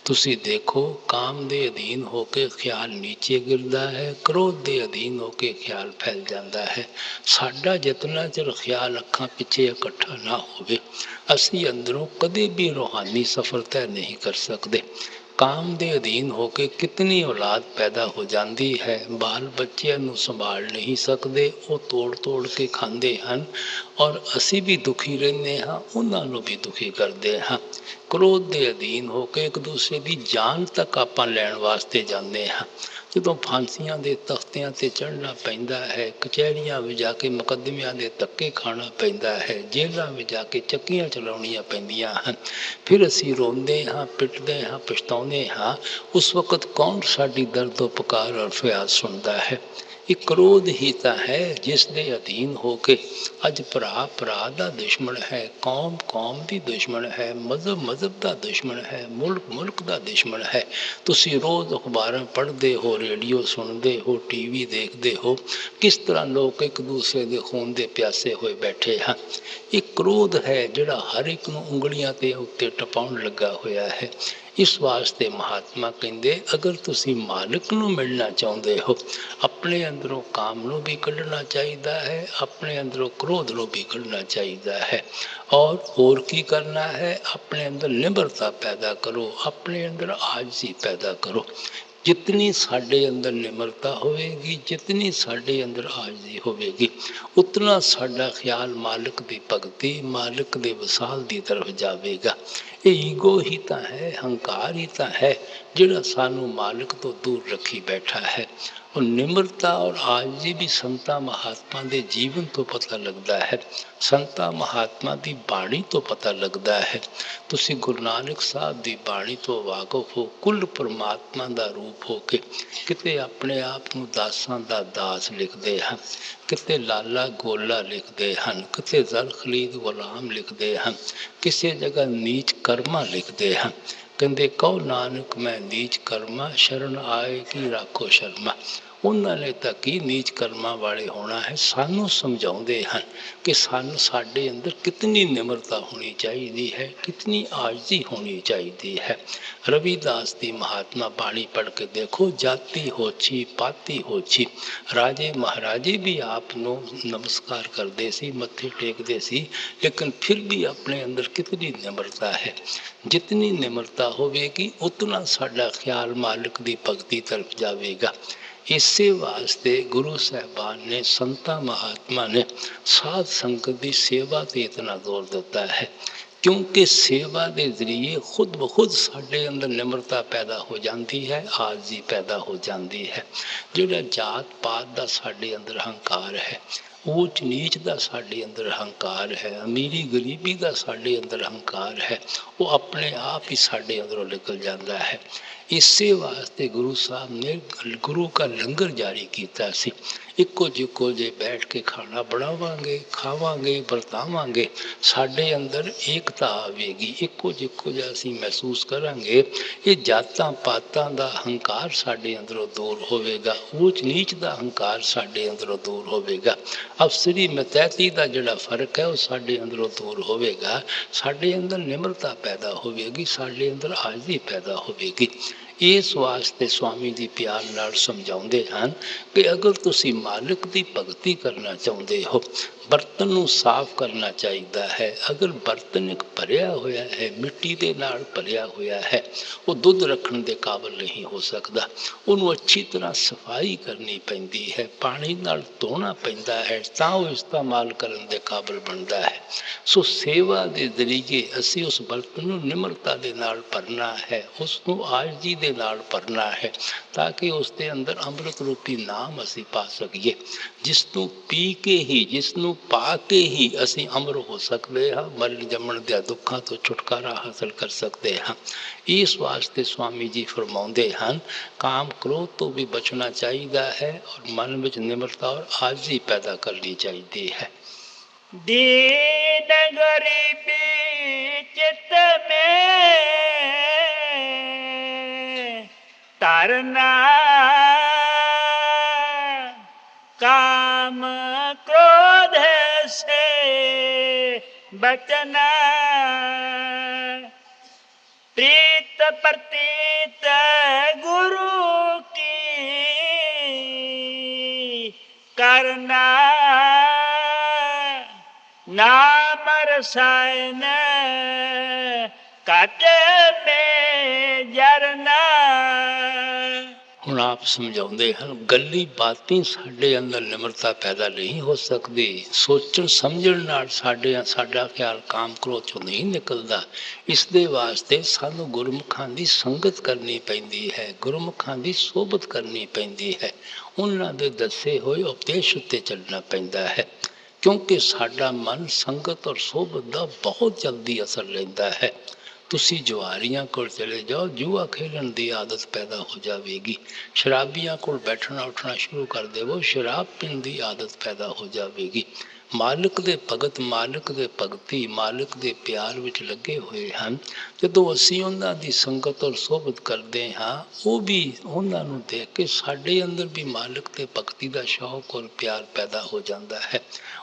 ਤੁਸੀਂ ਦੇਖੋ, ਕਾਮ ਦੇ ਅਧੀਨ ਹੋ ਕੇ ਖਿਆਲ ਨੀਚੇ ਗਿਰਦਾ ਹੈ, ਕ੍ਰੋਧ ਦੇ ਅਧੀਨ ਹੋ ਕੇ ਖਿਆਲ ਫੈਲ ਜਾਂਦਾ ਹੈ। ਸਾਡਾ ਜਿਤਨਾ ਚਿਰ ਖਿਆਲ ਅੱਖਾਂ ਪਿੱਛੇ ਇਕੱਠਾ ਨਾ ਹੋਵੇ, ਅਸੀਂ ਅੰਦਰੋਂ ਕਦੇ ਵੀ ਰੂਹਾਨੀ ਸਫਰ ਤੈਅ ਨਹੀਂ ਕਰ ਸਕਦੇ। ਕਾਮ ਦੇ ਅਧੀਨ ਹੋ ਕੇ ਕਿਤਨੀ ਔਲਾਦ ਪੈਦਾ ਹੋ ਜਾਂਦੀ ਹੈ, ਬਾਲ ਬੱਚਿਆਂ ਨੂੰ ਸੰਭਾਲ ਨਹੀਂ ਸਕਦੇ, ਉਹ ਤੋੜ ਕੇ ਖਾਂਦੇ ਹਨ ਔਰ ਅਸੀਂ ਵੀ ਦੁਖੀ ਰਹਿੰਦੇ ਹਾਂ, ਉਹਨਾਂ ਨੂੰ ਵੀ ਦੁਖੀ ਕਰਦੇ ਹਾਂ। ਕ੍ਰੋਧ ਦੇ ਅਧੀਨ ਹੋ ਕੇ ਇੱਕ ਦੂਸਰੇ ਦੀ ਜਾਨ ਤੱਕ ਆਪਾਂ ਲੈਣ ਵਾਸਤੇ ਜਾਂਦੇ ਹਾਂ। ਜਦੋਂ ਫਾਂਸੀਆਂ ਦੇ ਤਖਤਿਆਂ 'ਤੇ ਚੜ੍ਹਨਾ ਪੈਂਦਾ ਹੈ, ਕਚਹਿਰੀਆਂ ਵਿੱਚ ਜਾ ਕੇ ਮੁਕੱਦਮਿਆਂ ਦੇ ਧੱਕੇ ਖਾਣਾ ਪੈਂਦਾ ਹੈ, ਜੇਲ੍ਹਾਂ ਵਿੱਚ ਜਾ ਕੇ ਚੱਕੀਆਂ ਚਲਾਉਣੀਆਂ ਪੈਂਦੀਆਂ ਹਨ, ਫਿਰ ਅਸੀਂ ਰੋਂਦੇ ਹਾਂ, ਪਿੱਟਦੇ ਹਾਂ, ਪਛਤਾਉਂਦੇ ਹਾਂ। ਉਸ ਵਕਤ ਕੌਣ ਸਾਡੀ ਦਰਦੋ ਪੁਕਾਰ ਔਰ ਫਰਿਆਦ ਸੁਣਦਾ ਹੈ? ਇਹ ਕ੍ਰੋਧ ਹੀ ਤਾਂ ਹੈ ਜਿਸ ਦੇ ਅਧੀਨ ਹੋ ਕੇ ਅੱਜ ਭਰਾ ਦਾ ਦੁਸ਼ਮਣ ਹੈ, ਕੌਮ ਦੀ ਦੁਸ਼ਮਣ ਹੈ, ਮਜ਼ਹਬ ਦਾ ਦੁਸ਼ਮਣ ਹੈ, ਮੁਲਕ ਦਾ ਦੁਸ਼ਮਣ ਹੈ। ਤੁਸੀਂ ਰੋਜ਼ ਅਖਬਾਰਾਂ ਪੜ੍ਹਦੇ ਹੋ, ਰੇਡੀਓ ਸੁਣਦੇ ਹੋ, TV ਦੇਖਦੇ ਹੋ, ਕਿਸ ਤਰ੍ਹਾਂ ਲੋਕ ਇੱਕ ਦੂਸਰੇ ਦੇ ਖੂਨ ਦੇ ਪਿਆਸੇ ਹੋਏ ਬੈਠੇ ਹਨ। ਇਹ ਕ੍ਰੋਧ ਹੈ ਜਿਹੜਾ ਹਰ ਇੱਕ ਨੂੰ ਉਂਗਲੀਆਂ ਦੇ ਉੱਤੇ ਟਪਾਉਣ ਲੱਗਾ ਹੋਇਆ ਹੈ। ਇਸ ਵਾਸਤੇ ਮਹਾਤਮਾ ਕਹਿੰਦੇ, ਅਗਰ ਤੁਸੀਂ ਮਾਲਕ ਨੂੰ ਮਿਲਣਾ ਚਾਹੁੰਦੇ ਹੋ, ਆਪਣੇ ਅੰਦਰੋਂ ਕਾਮ ਨੂੰ ਵੀ ਕੱਢਣਾ ਚਾਹੀਦਾ ਹੈ, ਆਪਣੇ ਅੰਦਰੋਂ ਕ੍ਰੋਧ ਨੂੰ ਵੀ ਕੱਢਣਾ ਚਾਹੀਦਾ ਹੈ। ਔਰ ਹੋਰ ਕੀ ਕਰਨਾ ਹੈ? ਆਪਣੇ ਅੰਦਰ ਨਿਮਰਤਾ ਪੈਦਾ ਕਰੋ, ਆਪਣੇ ਅੰਦਰ ਆਜਜ਼ੀ ਪੈਦਾ ਕਰੋ। ਜਿਤਨੀ ਸਾਡੇ ਅੰਦਰ ਨਿਮਰਤਾ ਹੋਵੇਗੀ, ਜਿਤਨੀ ਸਾਡੇ ਅੰਦਰ ਆਜਜ਼ੀ ਹੋਵੇਗੀ, ਉਤਨਾ ਸਾਡਾ ਖਿਆਲ ਮਾਲਕ ਦੀ ਭਗਤੀ, ਮਾਲਕ ਦੇ ਵਿਸਾਲ ਦੀ ਤਰਫ ਜਾਵੇਗਾ। ਇਹ ਈਗੋ ਹੀ ਤਾਂ ਹੈ, ਹੰਕਾਰ ਹੀ ਤਾਂ ਹੈ ਜਿਹੜਾ ਸਾਨੂੰ ਮਾਲਕ ਤੋਂ ਦੂਰ ਰੱਖੀ ਬੈਠਾ ਹੈ। ਉਹ ਨਿਮਰਤਾ ਔਰ ਆਜਜ਼ੀ ਵੀ ਸੰਤਾਂ ਮਹਾਤਮਾ ਦੇ ਜੀਵਨ ਤੋਂ ਪਤਾ ਲੱਗਦਾ ਹੈ, ਸੰਤਾਂ ਮਹਾਤਮਾ ਦੀ ਬਾਣੀ ਤੋਂ ਪਤਾ ਲੱਗਦਾ ਹੈ। ਤੁਸੀਂ ਗੁਰੂ ਨਾਨਕ ਸਾਹਿਬ ਦੀ ਬਾਣੀ ਤੋਂ ਵਾਕਫ ਹੋ, ਕੁੱਲ ਪਰਮਾਤਮਾ ਦਾ ਰੂਪ ਹੋ ਕੇ ਕਿਤੇ ਆਪਣੇ ਆਪ ਨੂੰ ਦਾਸਾਂ ਦਾ ਦਾਸ ਲਿਖਦੇ ਹਨ, ਕਿਤੇ ਲਾਲਾ ਗੋਲਾ ਲਿਖਦੇ ਹਨ, ਕਿਤੇ ਜ਼ਰ ਖਲੀਦ ਗੁਲਾਮ ਲਿਖਦੇ ਹਨ, ਕਿਸੇ ਜਗ੍ਹਾ ਨੀਚ ਕਰਮਾ ਲਿਖਦੇ ਹਨ। ਕਹਿੰਦੇ ਕਹੋ ਨਾਨਕ ਮੈਂ ਨੀਚ ਕਰਮਾ, ਸ਼ਰਨ ਆਏ ਕੀ ਰਾਖੋ ਸ਼ਰਮਾ। ਉਹਨਾਂ ਨੇ ਤਾਂ ਕੀ ਨੀਚ ਕਰਮਾਂ ਵਾਲੇ ਹੋਣਾ ਹੈ। ਸਾਨੂੰ ਸਮਝਾਉਂਦੇ ਹਨ ਕਿ ਸਾਡੇ ਅੰਦਰ ਕਿਤਨੀ ਨਿਮਰਤਾ ਹੋਣੀ ਚਾਹੀਦੀ ਹੈ, ਕਿਤਨੀ ਆਜਜ਼ੀ ਹੋਣੀ ਚਾਹੀਦੀ ਹੈ। ਰਵਿਦਾਸ ਦੀ ਮਹਾਤਮਾ ਬਾਣੀ ਪੜ੍ਹ ਕੇ ਦੇਖੋ, ਜਾਤੀ ਹੋਛੀ ਪਾਤੀ ਹੋਛੀ। ਰਾਜੇ ਮਹਾਰਾਜੇ ਵੀ ਆਪ ਨੂੰ ਨਮਸਕਾਰ ਕਰਦੇ ਸੀ, ਮੱਥੇ ਟੇਕਦੇ ਸੀ, ਲੇਕਿਨ ਫਿਰ ਵੀ ਆਪਣੇ ਅੰਦਰ ਕਿਤਨੀ ਨਿਮਰਤਾ ਹੈ। ਜਿਤਨੀ ਨਿਮਰਤਾ ਹੋਵੇਗੀ ਉਤਨਾ ਸਾਡਾ ਖਿਆਲ ਮਾਲਿਕ ਦੀ ਭਗਤੀ ਤਰਫ ਜਾਵੇਗਾ। ਇਸੇ ਵਾਸਤੇ ਗੁਰੂ ਸਾਹਿਬਾਨ ਨੇ, ਸੰਤਾਂ ਮਹਾਤਮਾ ਨੇ ਸਾਧ ਸੰਗਤ ਦੀ ਸੇਵਾ 'ਤੇ ਇਤਨਾ ਜ਼ੋਰ ਦਿੱਤਾ ਹੈ, ਕਿਉਂਕਿ ਸੇਵਾ ਦੇ ਜ਼ਰੀਏ ਖੁਦ ਬ ਖੁਦ ਸਾਡੇ ਅੰਦਰ ਨਿਮਰਤਾ ਪੈਦਾ ਹੋ ਜਾਂਦੀ ਹੈ, ਆਰਜ਼ੀ ਪੈਦਾ ਹੋ ਜਾਂਦੀ ਹੈ। ਜਿਹੜਾ ਜਾਤ ਪਾਤ ਦਾ ਸਾਡੇ ਅੰਦਰ ਹੰਕਾਰ ਹੈ, ਊਚ ਨੀਚ ਦਾ ਸਾਡੇ ਅੰਦਰ ਹੰਕਾਰ ਹੈ, ਅਮੀਰੀ ਗਰੀਬੀ ਦਾ ਸਾਡੇ ਅੰਦਰ ਹੰਕਾਰ ਹੈ, ਉਹ ਆਪਣੇ ਆਪ ਹੀ ਸਾਡੇ ਅੰਦਰੋਂ ਨਿਕਲ ਜਾਂਦਾ ਹੈ। ਇਸੇ ਵਾਸਤੇ ਗੁਰੂ ਸਾਹਿਬ ਨੇ ਗੁਰੂ ਕਾ ਲੰਗਰ ਜਾਰੀ ਕੀਤਾ ਸੀ। ਇੱਕੋ ਜਿੱਕੋ ਜੇ ਬੈਠ ਕੇ ਖਾਣਾ ਬਣਾਵਾਂਗੇ, ਖਾਵਾਂਗੇ, ਵਰਤਾਵਾਂਗੇ, ਸਾਡੇ ਅੰਦਰ ਏਕਤਾ ਆਵੇਗੀ। ਇੱਕੋ ਜਿੱਕੋ ਜਿਹਾ ਅਸੀਂ ਮਹਿਸੂਸ ਕਰਾਂਗੇ, ਇਹ ਜਾਤਾਂ ਪਾਤਾਂ ਦਾ ਹੰਕਾਰ ਸਾਡੇ ਅੰਦਰੋਂ ਦੂਰ ਹੋਵੇਗਾ, ਊਚ ਨੀਚ ਦਾ ਹੰਕਾਰ ਸਾਡੇ ਅੰਦਰੋਂ ਦੂਰ ਹੋਵੇਗਾ, ਅਫਸਰੀ ਮਤੈਤੀ ਦਾ ਜਿਹੜਾ ਫਰਕ ਹੈ ਉਹ ਸਾਡੇ ਅੰਦਰੋਂ ਦੂਰ ਹੋਵੇਗਾ। ਸਾਡੇ ਅੰਦਰ ਨਿਮਰਤਾ ਪੈਦਾ ਹੋਵੇਗੀ, ਸਾਡੇ ਅੰਦਰ ਆਜ਼ੀ ਪੈਦਾ ਹੋਵੇਗੀ। ਇਸ ਵਾਸਤੇ ਸਵਾਮੀ ਜੀ ਪਿਆਰ ਨਾਲ ਸਮਝਾਉਂਦੇ ਹਨ ਕਿ ਅਗਰ ਤੁਸੀਂ ਮਾਲਿਕ ਦੀ ਭਗਤੀ ਕਰਨਾ ਚਾਹੁੰਦੇ ਹੋ, ਬਰਤਨ ਨੂੰ ਸਾਫ਼ ਕਰਨਾ ਚਾਹੀਦਾ ਹੈ। ਅਗਰ ਬਰਤਨ ਇੱਕ ਭਰਿਆ ਹੋਇਆ ਹੈ, ਮਿੱਟੀ ਦੇ ਨਾਲ ਭਰਿਆ ਹੋਇਆ ਹੈ, ਉਹ ਦੁੱਧ ਰੱਖਣ ਦੇ ਕਾਬਲ ਨਹੀਂ ਹੋ ਸਕਦਾ। ਉਹਨੂੰ ਅੱਛੀ ਤਰ੍ਹਾਂ ਸਫਾਈ ਕਰਨੀ ਪੈਂਦੀ ਹੈ, ਪਾਣੀ ਨਾਲ ਧੋਣਾ ਪੈਂਦਾ ਹੈ, ਤਾਂ ਉਹ ਇਸਤੇਮਾਲ ਕਰਨ ਦੇ ਕਾਬਲ ਬਣਦਾ ਹੈ। ਸੋ ਸੇਵਾ ਦੇ ਜ਼ਰੀਏ ਅਸੀਂ ਉਸ ਬਰਤਨ ਨੂੰ ਨਿਮਰਤਾ ਦੇ ਨਾਲ ਭਰਨਾ ਹੈ, ਉਸ ਨੂੰ ਆਜਜ਼ੀ ਦੇ ਨਾਲ ਭਰਨਾ ਹੈ, ਤਾਂ ਕਿ ਉਸ ਦੇ ਅੰਦਰ ਅੰਮ੍ਰਿਤ ਰੂਪੀ ਨਾਮ ਅਸੀਂ ਪਾ ਸਕੀਏ, ਜਿਸ ਨੂੰ ਪੀ ਕੇ ਹੀ, ਜਿਸ ਨੂੰ ਪਾ ਕੇ ਹੀ ਅਸੀਂ ਅਮਰ ਹੋ ਸਕਦੇ ਹਾਂ, ਮਰਨ ਜੰਮਣ ਦੇ ਦੁੱਖਾਂ ਤੋਂ ਛੁਟਕਾਰਾ ਹਾਸਲ ਕਰ ਸਕਦੇ ਹਾਂ। ਇਸ ਵਾਸਤੇ ਸਵਾਮੀ ਜੀ ਫਰਮਾਉਂਦੇ ਹਨ, ਕਾਮ ਕ੍ਰੋਧ ਤੋਂ ਵੀ ਬਚਣਾ ਚਾਹੀਦਾ ਹੈ ਔਰ ਮਨ ਵਿੱਚ ਨਿਮਰਤਾ ਔਰ ਆਜਜ਼ੀ ਪੈਦਾ ਕਰਨੀ ਚਾਹੀਦੀ ਹੈ। दीन गरीबी चित में तरना, काम क्रोध से बचना, प्रीत प्रतीत गुरु की करना, नाम रसायन काटे में जरना। ਹੁਣ ਆਪ ਸਮਝਾਉਂਦੇ ਹਨ, ਗੱਲੀ ਬਾਤੀ ਸਾਡੇ ਅੰਦਰ ਨਿਮਰਤਾ ਪੈਦਾ ਨਹੀਂ ਹੋ ਸਕਦੀ। ਸੋਚਣ ਸਮਝਣ ਨਾਲ ਸਾਡਾ ਖਿਆਲ ਕਾਮ ਕ੍ਰੋਧ ਚੋਂ ਨਹੀਂ ਨਿਕਲਦਾ। ਇਸ ਦੇ ਵਾਸਤੇ ਸਾਨੂੰ ਗੁਰਮੁਖਾਂ ਦੀ ਸੰਗਤ ਕਰਨੀ ਪੈਂਦੀ ਹੈ, ਗੁਰਮੁਖਾਂ ਦੀ ਸੋਭਤ ਕਰਨੀ ਪੈਂਦੀ ਹੈ, ਉਹਨਾਂ ਦੇ ਦੱਸੇ ਹੋਏ ਉਪਦੇਸ਼ ਉੱਤੇ ਚੱਲਣਾ ਪੈਂਦਾ ਹੈ, ਕਿਉਂਕਿ ਸਾਡਾ ਮਨ ਸੰਗਤ ਔਰ ਸੋਭਤ ਦਾ ਬਹੁਤ ਜਲਦੀ ਅਸਰ ਲੈਂਦਾ ਹੈ। ਤੁਸੀਂ ਜੁਆਰੀਆਂ ਕੋਲ ਚਲੇ ਜਾਓ, ਜੂਆ ਖੇਡਣ ਦੀ ਆਦਤ ਪੈਦਾ ਹੋ ਜਾਵੇਗੀ। ਸ਼ਰਾਬੀਆਂ ਕੋਲ ਬੈਠਣਾ ਉੱਠਣਾ ਸ਼ੁਰੂ ਕਰ ਦੇਵੋ, ਸ਼ਰਾਬ ਪੀਣ ਦੀ ਆਦਤ ਪੈਦਾ ਹੋ ਜਾਵੇਗੀ। ਮਾਲਿਕ ਦੇ ਭਗਤ, ਮਾਲਿਕ ਦੇ ਭਗਤੀ, ਮਾਲਿਕ ਦੇ ਪਿਆਰ ਵਿੱਚ ਲੱਗੇ ਹੋਏ ਹਨ। ਜਦੋਂ ਅਸੀਂ ਉਹਨਾਂ ਦੀ ਸੰਗਤ ਔਰ ਸੋਭਤ ਕਰਦੇ ਹਾਂ, ਉਹ ਵੀ ਉਹਨਾਂ ਨੂੰ ਦੇਖ ਕੇ ਸਾਡੇ ਅੰਦਰ ਵੀ ਮਾਲਿਕ ਦੇ ਭਗਤੀ ਦਾ ਸ਼ੌਕ ਔਰ ਪਿਆਰ ਪੈਦਾ ਹੋ ਜਾਂਦਾ ਹੈ।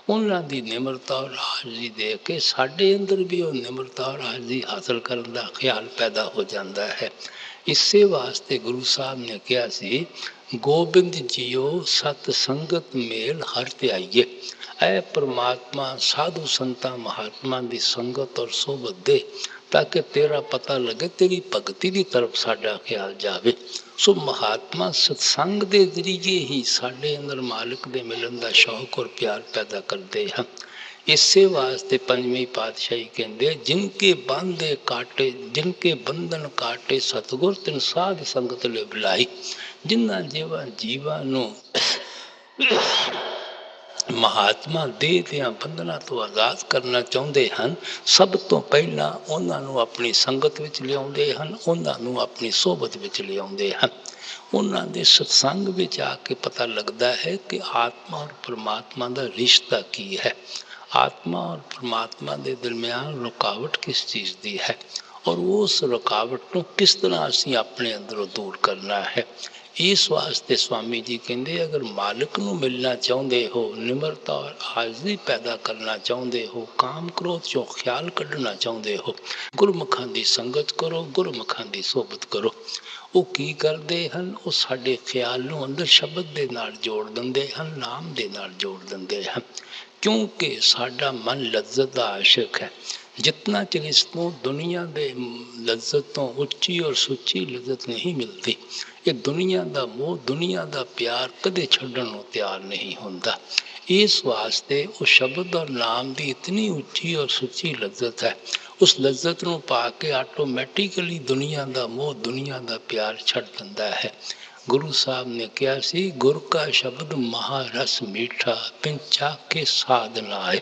ਉਹਨਾਂ ਦੀ ਨਿਮਰਤਾ ਔਰ ਆਰਜ਼ੀ ਦੇਖ ਕੇ ਸਾਡੇ ਅੰਦਰ ਵੀ ਉਹ ਨਿਮਰਤਾ ਔਰ ਆਰਜ਼ੀ ਹਾਸਲ ਕਰਨ ਦਾ ਖਿਆਲ ਪੈਦਾ ਹੋ ਜਾਂਦਾ ਹੈ। ਇਸੇ ਵਾਸਤੇ ਗੁਰੂ ਸਾਹਿਬ ਨੇ ਕਿਹਾ ਸੀ, ਗੋਬਿੰਦ ਜੀਓ ਸਤ ਸੰਗਤ ਮੇਲ ਹਰ ਧਿਆਈਏ। ਐ ਪ੍ਰਮਾਤਮਾ ਸਾਧੂ ਸੰਤਾਂ ਮਹਾਤਮਾ ਦੀ ਸੰਗਤ ਔਰ ਸੋਭਤ ਦੇ, ਤਾਂ ਕਿ ਤੇਰਾ ਪਤਾ ਲੱਗੇ, ਤੇਰੀ ਭਗਤੀ ਦੀ ਤਰਫ ਸਾਡਾ ਖਿਆਲ ਜਾਵੇ। ਸੋ ਮਹਾਤਮਾ ਸਤਸੰਗ ਦੇ ਜ਼ਰੀਏ ਹੀ ਸਾਡੇ ਅੰਦਰ ਮਾਲਿਕ ਦੇ ਮਿਲਣ ਦਾ ਸ਼ੌਕ ਔਰ ਪਿਆਰ ਪੈਦਾ ਕਰਦੇ ਹਨ। ਇਸੇ ਵਾਸਤੇ ਪੰਜਵੀਂ ਪਾਤਸ਼ਾਹੀ ਕਹਿੰਦੇ, ਜਿਨਕੇ ਬੰਧੇ ਕਾਟੇ, ਜਿਨਕੇ ਬੰਧਨ ਕਾਟੇ ਸਤਿਗੁਰ ਤਿਨ ਸਾਧ ਸੰਗਤ ਲੈ ਬੁਲਾਈ। ਜਿਨ੍ਹਾਂ ਜੀਵਾਂ ਨੂੰ ਮਹਾਤਮਾ ਦੇਹ ਦੀਆਂ ਬੰਧਨਾਂ ਤੋਂ ਆਜ਼ਾਦ ਕਰਨਾ ਚਾਹੁੰਦੇ ਹਨ, ਸਭ ਤੋਂ ਪਹਿਲਾਂ ਉਹਨਾਂ ਨੂੰ ਆਪਣੀ ਸੰਗਤ ਵਿੱਚ ਲਿਆਉਂਦੇ ਹਨ, ਉਹਨਾਂ ਨੂੰ ਆਪਣੀ ਸੋਭਤ ਵਿੱਚ ਲਿਆਉਂਦੇ ਹਨ। ਉਹਨਾਂ ਦੇ ਸਤਸੰਗ ਵਿੱਚ ਆ ਕੇ ਪਤਾ ਲੱਗਦਾ ਹੈ ਕਿ ਆਤਮਾ ਔਰ ਪਰਮਾਤਮਾ ਦਾ ਰਿਸ਼ਤਾ ਕੀ ਹੈ, ਆਤਮਾ ਔਰ ਪਰਮਾਤਮਾ ਦੇ ਦਰਮਿਆਨ ਰੁਕਾਵਟ ਕਿਸ ਚੀਜ਼ ਦੀ ਹੈ, ਔਰ ਉਸ ਰੁਕਾਵਟ ਨੂੰ ਕਿਸ ਤਰ੍ਹਾਂ ਅਸੀਂ ਆਪਣੇ ਅੰਦਰੋਂ ਦੂਰ ਕਰਨਾ ਹੈ। ਇਸ ਵਾਸਤੇ स्वामी जी ਕਹਿੰਦੇ ਅਗਰ ਮਾਲਕ ਨੂੰ ਮਿਲਣਾ ਚਾਹੁੰਦੇ ਹੋ, ਨਿਮਰਤਾ ਔਰ ਆਜ਼ੀ ਪੈਦਾ ਕਰਨਾ ਚਾਹੁੰਦੇ ਹੋ, ਕਾਮ ਕ੍ਰੋਧ ਚੋਂ ਖਿਆਲ ਕੱਢਣਾ ਚਾਹੁੰਦੇ ਹੋ, ਗੁਰਮੁਖਾਂ ਦੀ ਸੰਗਤ ਕਰੋ, ਗੁਰਮੁਖਾਂ ਦੀ ਸੋਬਤ ਕਰੋ। ਉਹ ਕੀ ਕਰਦੇ ਹਨ? ਉਹ ਸਾਡੇ ਖਿਆਲ ਨੂੰ ਅੰਦਰ ਸ਼ਬਦ ਦੇ ਨਾਲ ਜੋੜ ਦਿੰਦੇ ਹਨ, ਨਾਮ ਦੇ ਨਾਲ ਜੋੜ ਦਿੰਦੇ ਹਨ। ਕਿਉਂਕਿ ਸਾਡਾ ਮਨ ਲੱਜ਼ਤ ਦਾ ਆਸ਼ਿਕ ਹੈ। ਜਿਤਨਾ ਚਿਰ ਇਸ ਨੂੰ ਦੁਨੀਆ ਦੇ ਲੱਜ਼ਤ ਤੋਂ ਉੱਚੀ ਔਰ ਸੁੱਚੀ ਲੱਜ਼ਤ ਨਹੀਂ ਮਿਲਦੀ, ਇਹ ਦੁਨੀਆ ਦਾ ਮੋਹ, ਦੁਨੀਆ ਦਾ ਪਿਆਰ ਕਦੇ ਛੱਡਣ ਨੂੰ ਤਿਆਰ ਨਹੀਂ ਹੁੰਦਾ। ਇਸ ਵਾਸਤੇ ਉਹ ਸ਼ਬਦ ਔਰ ਨਾਮ ਦੀ ਇਤਨੀ ਉੱਚੀ ਔਰ ਸੁੱਚੀ ਲੱਜ਼ਤ ਹੈ, ਉਸ ਲੱਜ਼ਤ ਨੂੰ ਪਾ ਕੇ ਆਟੋਮੈਟਿਕਲੀ ਦੁਨੀਆ ਦਾ ਮੋਹ, ਦੁਨੀਆ ਦਾ ਪਿਆਰ ਛੱਡ ਦਿੰਦਾ ਹੈ। ਗੁਰੂ ਸਾਹਿਬ ਨੇ ਕਿਹਾ ਸੀ, ਗੁਰ ਕਾ ਸ਼ਬਦ ਮਹਾਰਸ ਮੀਠਾ, ਬਿਨ ਚਾਖੇ ਸਾਧ ਨਾ ਆਏ।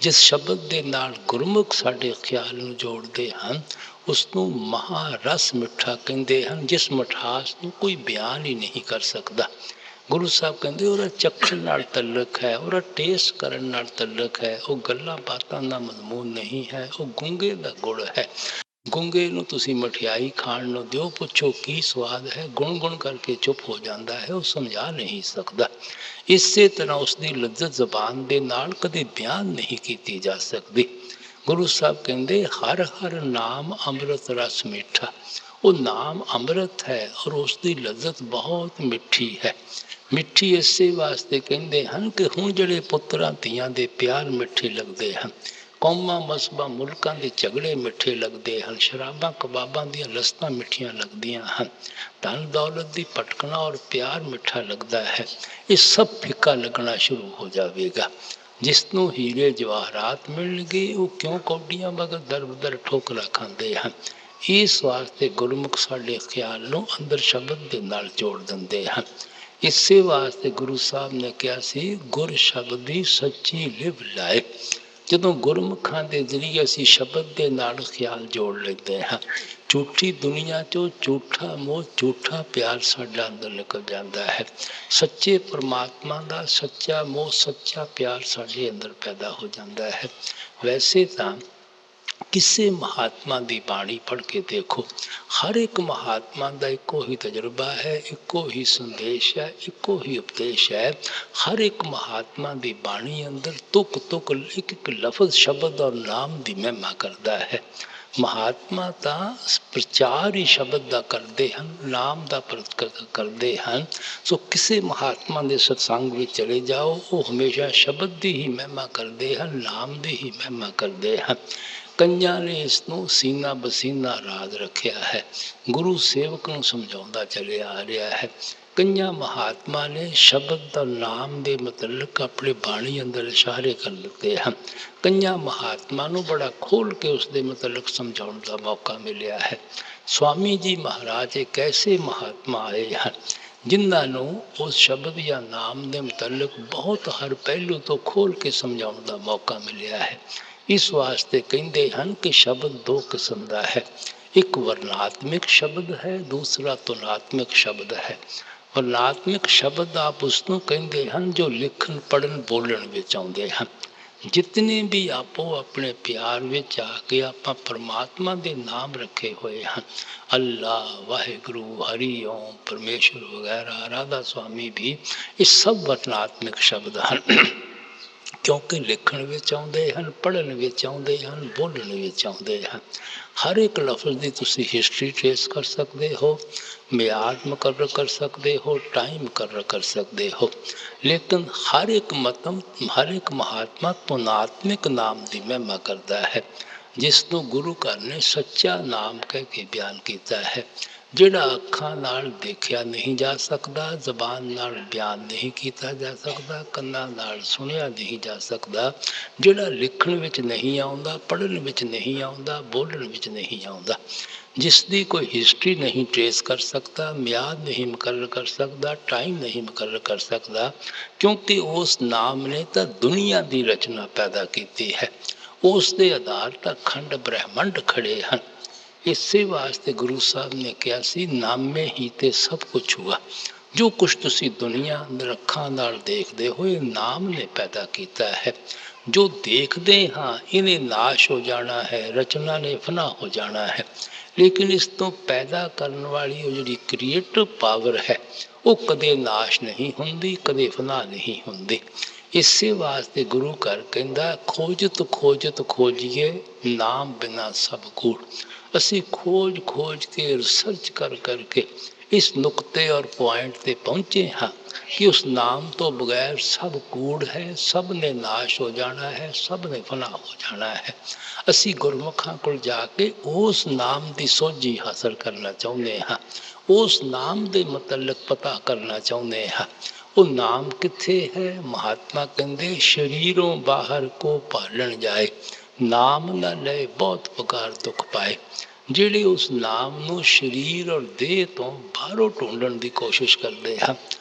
ਜਿਸ ਸ਼ਬਦ ਦੇ ਨਾਲ ਗੁਰਮੁਖ ਸਾਡੇ ਖਿਆਲ ਨੂੰ ਜੋੜਦੇ ਹਨ, ਉਸ ਨੂੰ ਮਹਾਰਸ ਮਿੱਠਾ ਕਹਿੰਦੇ ਹਨ, ਜਿਸ ਮਿਠਾਸ ਨੂੰ ਕੋਈ ਬਿਆਨ ਹੀ ਨਹੀਂ ਕਰ ਸਕਦਾ। ਗੁਰੂ ਸਾਹਿਬ ਕਹਿੰਦੇ ਉਹਦਾ ਚੱਖਣ ਨਾਲ ਤਲਕ ਹੈ, ਉਹਦਾ ਟੇਸਟ ਕਰਨ ਨਾਲ ਤਲਕ ਹੈ। ਉਹ ਗੱਲਾਂ ਬਾਤਾਂ ਦਾ ਮਜ਼ਮੂਨ ਨਹੀਂ ਹੈ, ਉਹ ਗੂੰਗੇ ਦਾ ਗੁੜ ਹੈ। ਗੂੰਗੇ ਨੂੰ ਤੁਸੀਂ ਮਠਿਆਈ ਖਾਣ ਨੂੰ ਦਿਓ, ਪੁੱਛੋ ਕੀ ਸਵਾਦ ਹੈ, ਗੁਣ ਗੁਣ ਕਰਕੇ ਚੁੱਪ ਹੋ ਜਾਂਦਾ ਹੈ, ਉਹ ਸਮਝਾ ਨਹੀਂ ਸਕਦਾ। ਇਸੇ ਤਰ੍ਹਾਂ ਉਸ ਦੀ ਲੱਜ਼ਤ ਜ਼ਬਾਨ ਦੇ ਨਾਲ ਕਦੇ ਬਿਆਨ ਨਹੀਂ ਕੀਤੀ ਜਾ ਸਕਦੀ। ਗੁਰੂ ਸਾਹਿਬ ਕਹਿੰਦੇ ਹਰ ਹਰ ਨਾਮ ਅੰਮ੍ਰਿਤ ਰਸ ਮਿੱਠਾ। ਉਹ ਨਾਮ ਅੰਮ੍ਰਿਤ ਹੈ ਔਰ ਉਸ ਦੀ ਲੱਜ਼ਤ ਬਹੁਤ ਮਿੱਠੀ ਹੈ। ਮਿੱਠੀ ਇਸੇ ਵਾਸਤੇ ਕਹਿੰਦੇ ਹਨ ਕਿ ਹੁਣ ਜਿਹੜੇ ਪੁੱਤਰਾਂ ਧੀਆਂ ਦੇ ਪਿਆਰ ਮਿੱਠੇ ਲੱਗਦੇ ਹਨ, ਕੌਮਾਂ ਮਸਬਾਂ ਮੁਲਕਾਂ ਦੇ ਝਗੜੇ ਮਿੱਠੇ ਲੱਗਦੇ ਹਨ, ਸ਼ਰਾਬਾਂ ਕਬਾਬਾਂ ਦੀਆਂ ਲਸਤਾਂ ਮਿੱਠੀਆਂ ਲੱਗਦੀਆਂ ਹਨ, ਧਨ ਦੌਲਤ ਦੀ ਭਟਕਣਾ ਔਰ ਪਿਆਰ ਮਿੱਠਾ ਲੱਗਦਾ ਹੈ। ਇਹ ਸਭ ਫਿੱਕਾ ਲੱਗਣਾ ਸ਼ੁਰੂ ਹੋ ਜਾਵੇਗਾ। ਜਿਸ ਨੂੰ ਹੀਰੇ ਜਵਾਹਰਾਤ ਮਿਲਣਗੇ, ਉਹ ਕਿਉਂ ਕੌਡੀਆਂ ਮਗਰ ਦਰ ਬਦਰ ਠੋਕਰਾਂ ਖਾਂਦੇ ਹਨ। ਇਸ ਵਾਸਤੇ ਗੁਰਮੁਖ ਸਾਡੇ ਖਿਆਲ ਨੂੰ ਅੰਦਰ ਸ਼ਬਦ ਦੇ ਨਾਲ ਜੋੜ ਦਿੰਦੇ ਹਨ। ਇਸੇ ਵਾਸਤੇ ਗੁਰੂ ਸਾਹਿਬ ਨੇ ਕਿਹਾ ਸੀ, ਗੁਰ ਸ਼ਬਦ ਦੀ ਸੱਚੀ ਲਿਵ ਲਾਏ। ਜਦੋਂ ਗੁਰਮੁਖਾਂ ਦੇ ਜ਼ਰੀਏ ਅਸੀਂ ਸ਼ਬਦ ਦੇ ਨਾਲ ਖਿਆਲ ਜੋੜ ਲੈਂਦੇ ਹਾਂ, ਝੂਠੀ ਦੁਨੀਆ 'ਚੋਂ ਝੂਠਾ ਮੋਹ, ਝੂਠਾ ਪਿਆਰ ਸਾਡਾ ਅੰਦਰ ਨਿਕਲ ਜਾਂਦਾ ਹੈ। ਸੱਚੇ ਪਰਮਾਤਮਾ ਦਾ ਸੱਚਾ ਮੋਹ, ਸੱਚਾ ਪਿਆਰ ਸਾਡੇ ਅੰਦਰ ਪੈਦਾ ਹੋ ਜਾਂਦਾ ਹੈ। ਵੈਸੇ ਤਾਂ ਕਿਸੇ ਮਹਾਤਮਾ ਦੀ ਬਾਣੀ ਪੜ੍ਹ ਕੇ ਦੇਖੋ, ਹਰ ਇੱਕ ਮਹਾਤਮਾ ਦਾ ਇੱਕੋ ਹੀ ਤਜਰਬਾ ਹੈ, ਇੱਕੋ ਹੀ ਸੰਦੇਸ਼ ਹੈ, ਇੱਕੋ ਹੀ ਉਪਦੇਸ਼ ਹੈ। ਹਰ ਇੱਕ ਮਹਾਤਮਾ ਦੀ ਬਾਣੀ ਅੰਦਰ ਤੁਕ ਤੁਕ ਇੱਕ ਇੱਕ ਲਫ਼ਜ਼ ਸ਼ਬਦ ਔਰ ਨਾਮ ਦੀ ਮਹਿਮਾ ਕਰਦਾ ਹੈ। ਮਹਾਤਮਾ ਤਾਂ ਪ੍ਰਚਾਰ ਹੀ ਸ਼ਬਦ ਦਾ ਕਰਦੇ ਹਨ, ਨਾਮ ਦਾ ਕਰਦੇ ਹਨ। ਸੋ ਕਿਸੇ ਮਹਾਤਮਾ ਦੇ ਸਤਸੰਗ ਵਿੱਚ ਚਲੇ ਜਾਓ, ਉਹ ਹਮੇਸ਼ਾ ਸ਼ਬਦ ਦੀ ਹੀ ਮਹਿਮਾ ਕਰਦੇ ਹਨ, ਨਾਮ ਦੀ ਹੀ ਮਹਿਮਾ ਕਰਦੇ ਹਨ। ਕਈਆਂ ਨੇ ਇਸ ਨੂੰ ਸੀਨਾ ਬਸੀਨਾ ਰਾਜ ਰੱਖਿਆ ਹੈ, ਗੁਰੂ ਸੇਵਕ ਨੂੰ ਸਮਝਾਉਂਦਾ ਚਲਿਆ ਆ ਰਿਹਾ ਹੈ। ਕਈਆਂ ਮਹਾਤਮਾ ਨੇ ਸ਼ਬਦ ਦਾ ਨਾਮ ਦੇ ਮਤਲਬ ਆਪਣੇ ਬਾਣੀ ਅੰਦਰ ਇਸ਼ਾਰੇ ਕਰ ਦਿੱਤੇ ਹਨ। ਕਈਆਂ ਮਹਾਤਮਾ ਨੂੰ ਬੜਾ ਖੋਲ੍ਹ ਕੇ ਉਸ ਦੇ ਮਤਲਬ ਸਮਝਾਉਣ ਦਾ ਮੌਕਾ ਮਿਲਿਆ ਹੈ। ਸਵਾਮੀ ਜੀ ਮਹਾਰਾਜ ਇੱਕ ਐਸੇ ਮਹਾਤਮਾ ਆਏ ਹਨ, ਜਿਨ੍ਹਾਂ ਨੂੰ ਉਸ ਸ਼ਬਦ ਜਾਂ ਨਾਮ ਦੇ ਮੁਤਲਕ ਬਹੁਤ ਹਰ ਪਹਿਲੂ ਤੋਂ ਖੋਲ੍ਹ ਕੇ ਸਮਝਾਉਣ ਦਾ ਮੌਕਾ ਮਿਲਿਆ ਹੈ। ਇਸ ਵਾਸਤੇ ਕਹਿੰਦੇ ਹਨ ਕਿ ਸ਼ਬਦ ਦੋ ਕਿਸਮ ਦਾ ਹੈ, ਇੱਕ ਵਰਣਾਤਮਿਕ ਸ਼ਬਦ ਹੈ, ਦੂਸਰਾ ਤੁਲਨਾਤਮਿਕ ਸ਼ਬਦ ਹੈ। ਵਰਣਾਤਮਿਕ ਸ਼ਬਦ ਆਪ ਉਸ ਨੂੰ ਕਹਿੰਦੇ ਹਨ ਜੋ ਲਿਖਣ ਪੜ੍ਹਨ ਬੋਲਣ ਵਿੱਚ ਆਉਂਦੇ ਹਨ। ਜਿਤਨੇ ਵੀ ਆਪੋ ਆਪਣੇ ਪਿਆਰ ਵਿੱਚ ਆ ਕੇ ਆਪਾਂ ਪਰਮਾਤਮਾ ਦੇ ਨਾਮ ਰੱਖੇ ਹੋਏ ਹਨ, ਅੱਲਾ, ਵਾਹਿਗੁਰੂ, ਹਰੀ ਓਮ, ਪਰਮੇਸ਼ਵਰ ਵਗੈਰਾ, ਰਾਧਾ ਸਵਾਮੀ ਵੀ, ਇਹ ਸਭ ਵਰਣਾਤਮਿਕ ਸ਼ਬਦ ਹਨ। ਕਿਉਂਕਿ ਲਿਖਣ ਵਿੱਚ ਆਉਂਦੇ ਹਨ, ਪੜ੍ਹਨ ਵਿੱਚ ਆਉਂਦੇ ਹਨ, ਬੋਲਣ ਵਿੱਚ ਆਉਂਦੇ ਹਨ। ਹਰ ਇੱਕ ਲਫ਼ਜ਼ ਦੀ ਤੁਸੀਂ ਹਿਸਟਰੀ ਟ੍ਰੇਸ ਕਰ ਸਕਦੇ ਹੋ, ਮਿਆਦ ਮੁਕੱਰਰ ਕਰ ਸਕਦੇ ਹੋ, ਟਾਈਮ ਮੁਕੱਰਰ ਕਰ ਸਕਦੇ ਹੋ। ਲੇਕਿਨ ਹਰ ਇੱਕ ਮਹਾਤਮਾ ਪੁਨਾਤਮਿਕ ਨਾਮ ਦੀ ਮਹਿਮਾ ਕਰਦਾ ਹੈ, ਜਿਸ ਨੂੰ ਗੁਰੂ ਘਰ ਨੇ ਸੱਚਾ ਨਾਮ ਕਹਿ ਕੇ ਬਿਆਨ ਕੀਤਾ ਹੈ। ਜਿਹੜਾ ਅੱਖਾਂ ਨਾਲ ਦੇਖਿਆ ਨਹੀਂ ਜਾ ਸਕਦਾ, ਜ਼ਬਾਨ ਨਾਲ ਬਿਆਨ ਨਹੀਂ ਕੀਤਾ ਜਾ ਸਕਦਾ, ਕੰਨਾਂ ਨਾਲ ਸੁਣਿਆ ਨਹੀਂ ਜਾ ਸਕਦਾ, ਜਿਹੜਾ ਲਿਖਣ ਵਿੱਚ ਨਹੀਂ ਆਉਂਦਾ, ਪੜ੍ਹਨ ਵਿੱਚ ਨਹੀਂ ਆਉਂਦਾ, ਬੋਲਣ ਵਿੱਚ ਨਹੀਂ ਆਉਂਦਾ, ਜਿਸ ਦੀ ਕੋਈ ਹਿਸਟਰੀ ਨਹੀਂ ਟ੍ਰੇਸ ਕਰ ਸਕਦਾ, ਮਿਆਦ ਨਹੀਂ ਮੁਕੱਰਰ ਕਰ ਸਕਦਾ, ਟਾਈਮ ਨਹੀਂ ਮੁਕੱਰਰ ਕਰ ਸਕਦਾ, ਕਿਉਂਕਿ ਉਸ ਨਾਮ ਨੇ ਤਾਂ ਦੁਨੀਆ ਦੀ ਰਚਨਾ ਪੈਦਾ ਕੀਤੀ ਹੈ। ਉਸ ਦੇ ਆਧਾਰ ਤਾਂ ਖੰਡ ਬ੍ਰਹਿਮੰਡ ਖੜੇ ਹਨ। ਇਸੇ ਵਾਸਤੇ ਗੁਰੂ ਸਾਹਿਬ ਨੇ ਕਿਹਾ ਸੀ, ਨਾਮੇ ਹੀ ਤੇ ਸਭ ਕੁਛ ਹੁਆ। ਜੋ ਕੁਛ ਤੁਸੀਂ ਦੁਨੀਆ ਅੰਦਰ ਅੱਖਾਂ ਨਾਲ ਦੇਖਦੇ ਹੋ, ਇਹ ਨਾਮ ਨੇ ਪੈਦਾ ਕੀਤਾ ਹੈ। ਜੋ ਦੇਖਦੇ ਹਾਂ ਇਹਨੇ ਨਾਸ਼ ਹੋ ਜਾਣਾ ਹੈ, ਰਚਨਾ ਨੇ ਫਨਾ ਹੋ ਜਾਣਾ ਹੈ। ਲੇਕਿਨ ਇਸ ਤੋਂ ਪੈਦਾ ਕਰਨ ਵਾਲੀ ਉਹ ਜਿਹੜੀ ਕ੍ਰੀਏਟਿਵ ਪਾਵਰ ਹੈ ਉਹ ਕਦੇ ਨਾਸ਼ ਨਹੀਂ ਹੁੰਦੀ, ਕਦੇ ਫਨਾ ਨਹੀਂ ਹੁੰਦੀ। ਇਸੇ ਵਾਸਤੇ ਗੁਰੂ ਘਰ ਕਹਿੰਦਾ ਖੋਜਤ ਖੋਜਤ ਖੋਜੀਏ ਨਾਮ ਬਿਨਾ ਸਭ ਕੂੜ। ਅਸੀਂ ਖੋਜ ਖੋਜ ਕੇ ਰਿਸਰਚ ਕਰ ਕਰਕੇ ਇਸ ਨੁਕਤੇ ਔਰ ਪੁਆਇੰਟ ਤੇ ਪਹੁੰਚੇ ਹਾਂ ਕਿ ਉਸ ਨਾਮ ਤੋਂ ਬਗੈਰ ਸਭ ਕੂੜ ਹੈ, ਸਭ ਨੇ ਨਾਸ਼ ਹੋ ਜਾਣਾ ਹੈ, ਸਭ ਨੇ ਫਨਾ ਹੋ ਜਾਣਾ ਹੈ। ਅਸੀਂ ਗੁਰਮੁਖਾਂ ਕੋਲ ਜਾ ਕੇ ਉਸ ਨਾਮ ਦੀ ਸੋਝੀ ਹਾਸਲ ਕਰਨਾ ਚਾਹੁੰਦੇ ਹਾਂ, ਉਸ ਨਾਮ ਦੇ ਮੁਤਲਕ ਪਤਾ ਕਰਨਾ ਚਾਹੁੰਦੇ ਹਾਂ। ਉਹ ਨਾਮ ਕਿੱਥੇ ਹੈ? ਮਹਾਤਮਾ ਕਹਿੰਦੇ ਸਰੀਰੋਂ ਬਾਹਰ ਕੋ ਭਾਲਣ ਜਾਏ, ਨਾਮ ਨਾ ਲਏ ਬਹੁਤ ਪੁਕਾਰ ਦੁੱਖ ਪਾਏ। ਜਿਹੜੇ ਉਸ ਨਾਮ ਨੂੰ ਸਰੀਰ ਔਰ ਦੇਹ ਤੋਂ ਬਾਹਰੋਂ ਢੂੰਡਣ ਦੀ ਕੋਸ਼ਿਸ਼ ਕਰਦੇ ਹਨ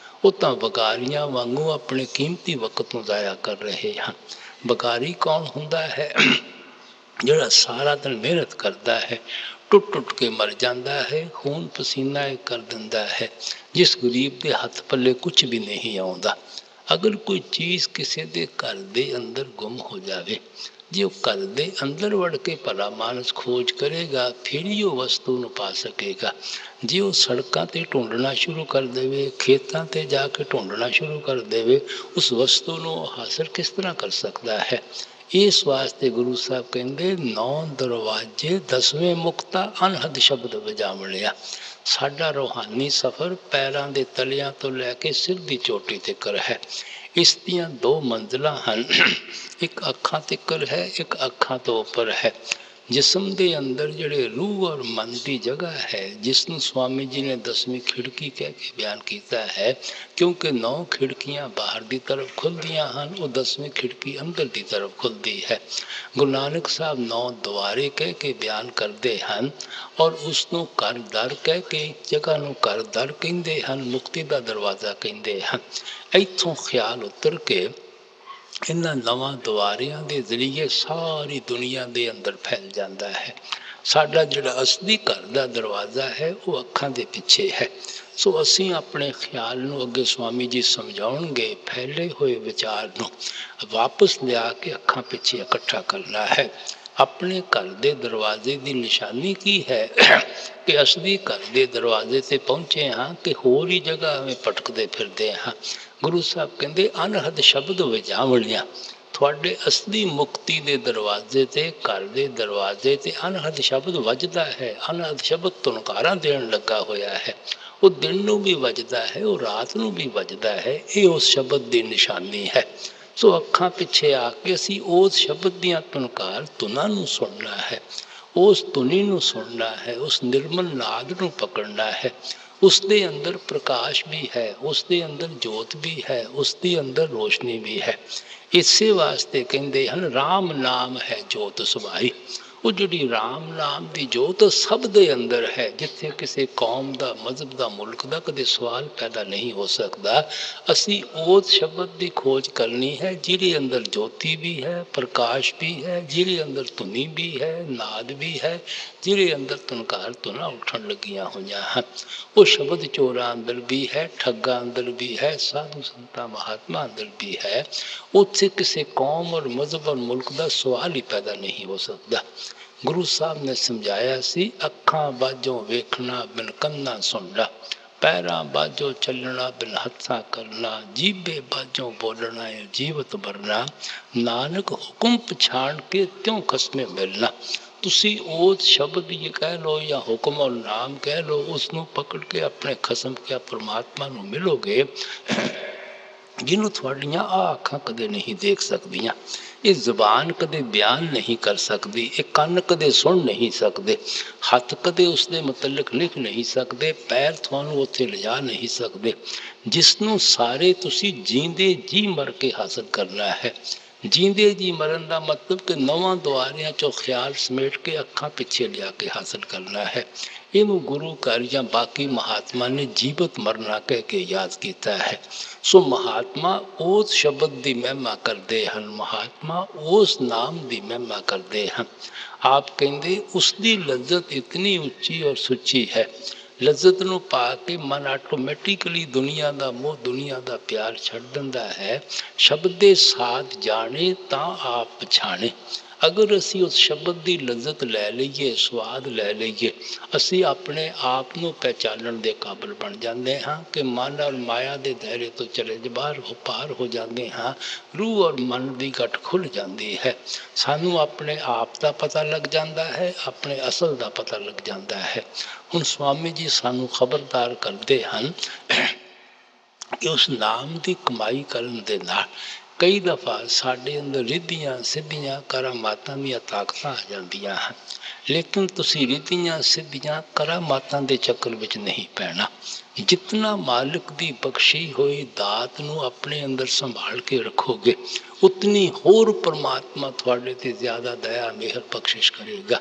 ਉਹ ਤਾਂ ਬਗਾਰੀਆਂ ਵਾਂਗੂ ਆਪਣੇ ਕੀਮਤੀ ਵਕਤ ਨੂੰ ਜ਼ਾਇਆ ਕਰ ਰਹੇ ਹਨ। ਬਗਾਰੀ ਕੌਣ ਹੁੰਦਾ ਹੈ? ਜਿਹੜਾ ਸਾਰਾ ਦਿਨ ਮਿਹਨਤ ਕਰਦਾ ਹੈ, ਟੁੱਟ ਟੁੱਟ ਕੇ ਮਰ ਜਾਂਦਾ ਹੈ, ਖੂਨ ਪਸੀਨਾ ਕਰ ਦਿੰਦਾ ਹੈ, ਜਿਸ ਗਰੀਬ ਦੇ ਹੱਥ ਪੱਲੇ ਕੁਝ ਵੀ ਨਹੀਂ ਆਉਂਦਾ। ਅਗਰ ਕੋਈ ਚੀਜ਼ ਕਿਸੇ ਦੇ ਘਰ ਦੇ ਅੰਦਰ ਗੁੰਮ ਹੋ ਜਾਵੇ, ਜੇ ਉਹ ਘਰ ਦੇ ਅੰਦਰ ਵੜ ਕੇ ਭਲਾ ਮਾਨਸ ਖੋਜ ਕਰੇਗਾ ਫਿਰ ਹੀ ਉਹ ਵਸਤੂ ਨੂੰ ਪਾ ਸਕੇਗਾ। ਜੇ ਉਹ ਸੜਕਾਂ ਤੇ ਢੂੰਡਣਾ ਸ਼ੁਰੂ ਕਰ ਦੇਵੇ, ਖੇਤਾਂ ਤੇ ਜਾ ਕੇ ਢੂੰਡਣਾ ਸ਼ੁਰੂ ਕਰ ਦੇਵੇ, ਉਸ ਵਸਤੂ ਨੂੰ ਉਹ ਹਾਸਲ ਕਿਸ ਤਰ੍ਹਾਂ ਕਰ ਸਕਦਾ ਹੈ? ਇਸ ਵਾਸਤੇ ਗੁਰੂ ਸਾਹਿਬ ਕਹਿੰਦੇ 9 ਦਰਵਾਜ਼ੇ 10ਵੇਂ ਮੁਕਤਾ ਅਨਹਦ ਸ਼ਬਦ ਵਜਾਵਣਿਆ। ਸਾਡਾ ਰੂਹਾਨੀ ਸਫ਼ਰ ਪੈਰਾਂ ਦੇ ਤਲਿਆਂ ਤੋਂ ਲੈ ਕੇ ਸਿਰ ਦੀ ਚੋਟੀ ਤੱਕ ਹੈ। ਇਸ ਦੀਆਂ 2 ਮੰਜ਼ਿਲਾਂ ਹਨ, ਇੱਕ ਅੱਖਾਂ ਤੱਕ ਹੈ, ਇੱਕ ਅੱਖਾਂ ਤੋਂ ਉੱਪਰ ਹੈ। ਜਿਸਮ ਦੇ ਅੰਦਰ ਜਿਹੜੇ ਰੂਹ ਔਰ ਮਨ ਦੀ ਜਗ੍ਹਾ ਹੈ, ਜਿਸ ਨੂੰ ਸਵਾਮੀ ਜੀ ਨੇ 10ਵੀਂ ਖਿੜਕੀ ਕਹਿ ਕੇ ਬਿਆਨ ਕੀਤਾ ਹੈ, ਕਿਉਂਕਿ 9 ਖਿੜਕੀਆਂ ਬਾਹਰ ਦੀ ਤਰਫ ਖੁੱਲ੍ਹਦੀਆਂ ਹਨ, ਉਹ 10ਵੀਂ ਖਿੜਕੀ ਅੰਦਰ ਦੀ ਤਰਫ ਖੁੱਲ੍ਹਦੀ ਹੈ। ਗੁਰੂ ਨਾਨਕ ਸਾਹਿਬ 9 ਦੁਆਰੇ ਕਹਿ ਕੇ ਬਿਆਨ ਕਰਦੇ ਹਨ ਔਰ ਉਸ ਨੂੰ ਘਰ ਦਰ ਕਹਿ ਕੇ ਜਗ੍ਹਾ ਨੂੰ ਘਰ ਦਰ ਕਹਿੰਦੇ ਹਨ, ਮੁਕਤੀ ਦਾ ਦਰਵਾਜ਼ਾ ਕਹਿੰਦੇ ਹਨ। ਇੱਥੋਂ ਖਿਆਲ ਉਤਰ ਕੇ ਇਹਨਾਂ 9 ਦੁਆਰਿਆਂ ਦੇ ਜ਼ਰੀਏ ਸਾਰੀ ਦੁਨੀਆ ਦੇ ਅੰਦਰ ਫੈਲ ਜਾਂਦਾ ਹੈ। ਸਾਡਾ ਜਿਹੜਾ ਅਸਲੀ ਘਰ ਦਾ ਦਰਵਾਜ਼ਾ ਹੈ ਉਹ ਅੱਖਾਂ ਦੇ ਪਿੱਛੇ ਹੈ। ਸੋ ਅਸੀਂ ਆਪਣੇ ਖਿਆਲ ਨੂੰ ਅੱਗੇ ਸਵਾਮੀ ਜੀ ਸਮਝਾਉਣਗੇ, ਫੈਲੇ ਹੋਏ ਵਿਚਾਰ ਨੂੰ ਵਾਪਸ ਲਿਆ ਕੇ ਅੱਖਾਂ ਪਿੱਛੇ ਇਕੱਠਾ ਕਰਨਾ ਹੈ। ਆਪਣੇ ਘਰ ਦੇ ਦਰਵਾਜ਼ੇ ਦੀ ਨਿਸ਼ਾਨੀ ਕੀ ਹੈ ਕਿ ਅਸਲੀ ਘਰ ਦੇ ਦਰਵਾਜ਼ੇ ਤੇ ਪਹੁੰਚੇ ਹਾਂ ਕਿ ਹੋਰ ਹੀ ਜਗ੍ਹਾ ਐਵੇਂ ਭਟਕਦੇ ਫਿਰਦੇ ਹਾਂ। ਗੁਰੂ ਸਾਹਿਬ ਕਹਿੰਦੇ ਅਨਹਦ ਸ਼ਬਦ ਵਜਾਵਣਿਆ। ਤੁਹਾਡੇ ਅਸਲੀ ਮੁਕਤੀ ਦੇ ਦਰਵਾਜ਼ੇ ਤੇ, ਘਰ ਦੇ ਦਰਵਾਜ਼ੇ ਤੇ ਅਨਹਦ ਸ਼ਬਦ ਵੱਜਦਾ ਹੈ। ਅਨਹਦ ਸ਼ਬਦ ਤੁਨਕਾਰਾਂ ਦੇਣ ਲੱਗਾ ਹੋਇਆ ਹੈ। ਉਹ ਦਿਨ ਨੂੰ ਵੀ ਵੱਜਦਾ ਹੈ, ਉਹ ਰਾਤ ਨੂੰ ਵੀ ਵੱਜਦਾ ਹੈ। ਇਹ ਉਸ ਸ਼ਬਦ ਦੀ ਨਿਸ਼ਾਨੀ ਹੈ। ਸੋ ਅੱਖਾਂ ਪਿੱਛੇ ਆ ਕੇ ਅਸੀਂ ਉਸ ਸ਼ਬਦ ਦੀਆਂ ਤੁਨਕਾਰ ਧੁਨਾਂ ਨੂੰ ਸੁਣਨਾ ਹੈ, ਉਸ ਧੁਨੀ ਨੂੰ ਸੁਣਨਾ ਹੈ, ਉਸ ਨਿਰਮਲ ਨਾਦ ਨੂੰ ਪਕੜਨਾ ਹੈ। ਉਸ ਦੇ ਅੰਦਰ ਪ੍ਰਕਾਸ਼ ਵੀ ਹੈ, ਉਸ ਦੇ ਅੰਦਰ ਜੋਤ ਵੀ ਹੈ, ਉਸ ਦੇ ਅੰਦਰ ਰੋਸ਼ਨੀ ਵੀ ਹੈ। ਇਸੇ ਵਾਸਤੇ ਕਹਿੰਦੇ ਹਨ ਰਾਮ ਨਾਮ ਹੈ ਜੋਤ ਸਮਾਈ। ਉਹ ਜਿਹੜੀ ਰਾਮ ਨਾਮ ਦੀ ਜੋਤ ਸਭ ਦੇ ਅੰਦਰ ਹੈ। ਜਿੱਥੇ ਕਿਸੇ ਕੌਮ ਦਾ, ਮਜ਼ਹਬ ਦਾ, ਮੁਲਕ ਦਾ ਕਦੇ ਸਵਾਲ ਪੈਦਾ ਨਹੀਂ ਹੋ ਸਕਦਾ। ਅਸੀਂ ਉਸ ਸ਼ਬਦ ਦੀ ਖੋਜ ਕਰਨੀ ਹੈ ਜਿਹਦੇ ਅੰਦਰ ਜੋਤੀ ਵੀ ਹੈ, ਪ੍ਰਕਾਸ਼ ਵੀ ਹੈ, ਜਿਹਦੇ ਅੰਦਰ ਧੁਨੀ ਵੀ ਹੈ, ਨਾਦ ਵੀ ਹੈ, ਜਿਹਦੇ ਅੰਦਰ ਤੁਨਕਾਰ ਧੁਨਾਂ ਉੱਠਣ ਲੱਗੀਆਂ ਹੋਈਆਂ ਹਨ। ਉਹ ਸ਼ਬਦ ਚੋਰਾਂ ਅੰਦਰ ਵੀ ਹੈ, ਠੱਗਾਂ ਅੰਦਰ ਵੀ ਹੈ, ਸਾਧੂ ਸੰਤਾਂ ਮਹਾਤਮਾ ਅੰਦਰ ਵੀ ਹੈ। ਉੱਥੇ ਕਿਸੇ ਕੌਮ ਔਰ ਮਜ਼ਹਬ ਔਰ ਮੁਲਕ ਦਾ ਸਵਾਲ ਹੀ ਪੈਦਾ ਨਹੀਂ ਹੋ ਸਕਦਾ। ਗੁਰੂ ਸਾਹਿਬ ਨੇ ਸਮਝਾਇਆ ਸੀ ਅੱਖਾਂ ਬਾਝੋਂ ਵੇਖਣਾ ਬਿਨ ਕੰਨਾਂ ਸੁਣਨਾ, ਪੈਰਾਂ ਬਾਝੋਂ ਚੱਲਣਾ ਬਿਨ ਹੱਥਾਂ ਕਰਨਾ, ਜੀਭੇ ਬਾਝੋਂ ਬੋਲਣਾ ਹੈ ਜੀਵਤ ਮਰਨਾ, ਨਾਨਕ ਹੁਕਮ ਪਛਾਣ ਕੇ ਤਿਉਂ ਖਸਮੇ ਮਿਲਣਾ। ਤੁਸੀਂ ਉਸ ਸ਼ਬਦ ਇਹ ਕਹਿ ਲਓ ਜਾਂ ਹੁਕਮ ਔਰ ਨਾਮ ਕਹਿ ਲਓ, ਉਸ ਨੂੰ ਪਕੜ ਕੇ ਆਪਣੇ ਖਸਮ ਕਿਆ ਪਰਮਾਤਮਾ ਨੂੰ ਮਿਲੋਗੇ ਜਿਹਨੂੰ ਤੁਹਾਡੀਆਂ ਅੱਖਾਂ ਕਦੇ ਨਹੀਂ ਦੇਖ ਸਕਦੀਆਂ, ਇਹ ਜ਼ੁਬਾਨ ਕਦੇ ਬਿਆਨ ਨਹੀਂ ਕਰ ਸਕਦੀ, ਇਹ ਕੰਨ ਕਦੇ ਸੁਣ ਨਹੀਂ ਸਕਦੇ, ਹੱਥ ਕਦੇ ਉਸ ਦੇ ਮੁਤਲਕ ਲਿਖ ਨਹੀਂ ਸਕਦੇ, ਪੈਰ ਤੁਹਾਨੂੰ ਉੱਥੇ ਲਿਜਾ ਨਹੀਂ ਸਕਦੇ, ਜਿਸ ਨੂੰ ਸਾਰੇ ਤੁਸੀਂ ਜੀਂਦੇ ਜੀ ਮਰ ਕੇ ਹਾਸਲ ਕਰਨਾ ਹੈ। ਜੀਂਦੇ ਜੀ ਮਰਨ ਦਾ ਮਤਲਬ ਕਿ 9 ਦੁਆਰਿਆਂ ਚੋਂ ਖਿਆਲ ਸਮੇਟ ਕੇ ਅੱਖਾਂ ਪਿੱਛੇ ਲਿਆ ਕੇ ਹਾਸਲ ਕਰਨਾ ਹੈ। ਇਹਨੂੰ ਗੁਰੂ ਘਰ ਜਾਂ ਬਾਕੀ ਮਹਾਤਮਾ ਨੇ ਜੀਵਤ ਮਰਨਾ ਕਹਿ ਕੇ ਯਾਦ ਕੀਤਾ ਹੈ। ਸੋ ਮਹਾਤਮਾ ਉਸ ਸ਼ਬਦ ਦੀ ਮਹਿਮਾ ਕਰਦੇ ਹਨ, ਮਹਾਤਮਾ ਉਸ ਨਾਮ ਦੀ ਮਹਿਮਾ ਕਰਦੇ ਹਨ। ਆਪ ਕਹਿੰਦੇ ਉਸ ਦੀ ਲੱਜ਼ਤ ਇਤਨੀ ਉੱਚੀ ਔਰ ਸੁੱਚੀ ਹੈ ਲਜ਼ਤ ਨੂੰ ਪਾ ਕੇ ਮਨ ਆਟੋਮੈਟਿਕਲੀ ਦੁਨੀਆ ਦਾ ਮੋਹ, ਦੁਨੀਆ ਦਾ ਪਿਆਰ ਛੱਡ ਦਿੰਦਾ ਹੈ। ਸ਼ਬਦ ਦੇ ਸਾਥ ਜਾਣੇ ਤਾਂ ਆਪ ਪਛਾਣੇ। ਅਗਰ ਅਸੀਂ ਉਸ ਸ਼ਬਦ ਦੀ ਲਜ਼ਤ ਲੈ ਲਈਏ, ਸਵਾਦ ਲੈ ਲਈਏ, ਅਸੀਂ ਆਪਣੇ ਆਪ ਨੂੰ ਪਹਿਚਾਨਣ ਦੇ ਕਾਬਲ ਬਣ ਜਾਂਦੇ ਹਾਂ ਕਿ ਮਨ ਔਰ ਮਾਇਆ ਦੇ ਦਾਇਰੇ ਤੋਂ ਚਲੇ ਪਾਰ ਹੋ ਜਾਂਦੇ ਹਾਂ। ਰੂਹ ਔਰ ਮਨ ਦੀ ਗੱਠ ਖੁੱਲ੍ਹ ਜਾਂਦੀ ਹੈ। ਸਾਨੂੰ ਆਪਣੇ ਆਪ ਦਾ ਪਤਾ ਲੱਗ ਜਾਂਦਾ ਹੈ, ਆਪਣੇ ਅਸਲ ਦਾ ਪਤਾ ਲੱਗ ਜਾਂਦਾ ਹੈ। ਹੁਣ ਸਵਾਮੀ ਜੀ ਸਾਨੂੰ ਖਬਰਦਾਰ ਕਰਦੇ ਹਨ ਕਿ ਉਸ ਨਾਮ ਦੀ ਕਮਾਈ ਕਰਨ ਦੇ ਨਾਲ ਕਈ ਦਫਾ ਸਾਡੇ ਅੰਦਰ ਰਿੱਧੀਆਂ ਸਿੱਧੀਆਂ ਕਰਾਮਾਤਾਂ ਦੀਆਂ ਤਾਕਤਾਂ ਆ ਜਾਂਦੀਆਂ ਹਨ। ਲੇਕਿਨ ਤੁਸੀਂ ਰਿੱਧੀਆਂ ਸਿੱਧੀਆਂ ਕਰਾਮਾਤਾਂ ਦੇ ਚੱਕਰ ਵਿੱਚ ਨਹੀਂ ਪੈਣਾ। ਜਿਤਨਾ ਮਾਲਿਕ ਦੀ ਬਖਸ਼ੀ ਹੋਈ ਦਾਤ ਨੂੰ ਆਪਣੇ ਅੰਦਰ ਸੰਭਾਲ ਕੇ ਰੱਖੋਗੇ, ਉਤਨੀ ਹੋਰ ਪਰਮਾਤਮਾ ਤੁਹਾਡੇ ਤੇ ਜ਼ਿਆਦਾ ਦਇਆ ਮਿਹਰ ਬਖਸ਼ਿਸ਼ ਕਰੇਗਾ।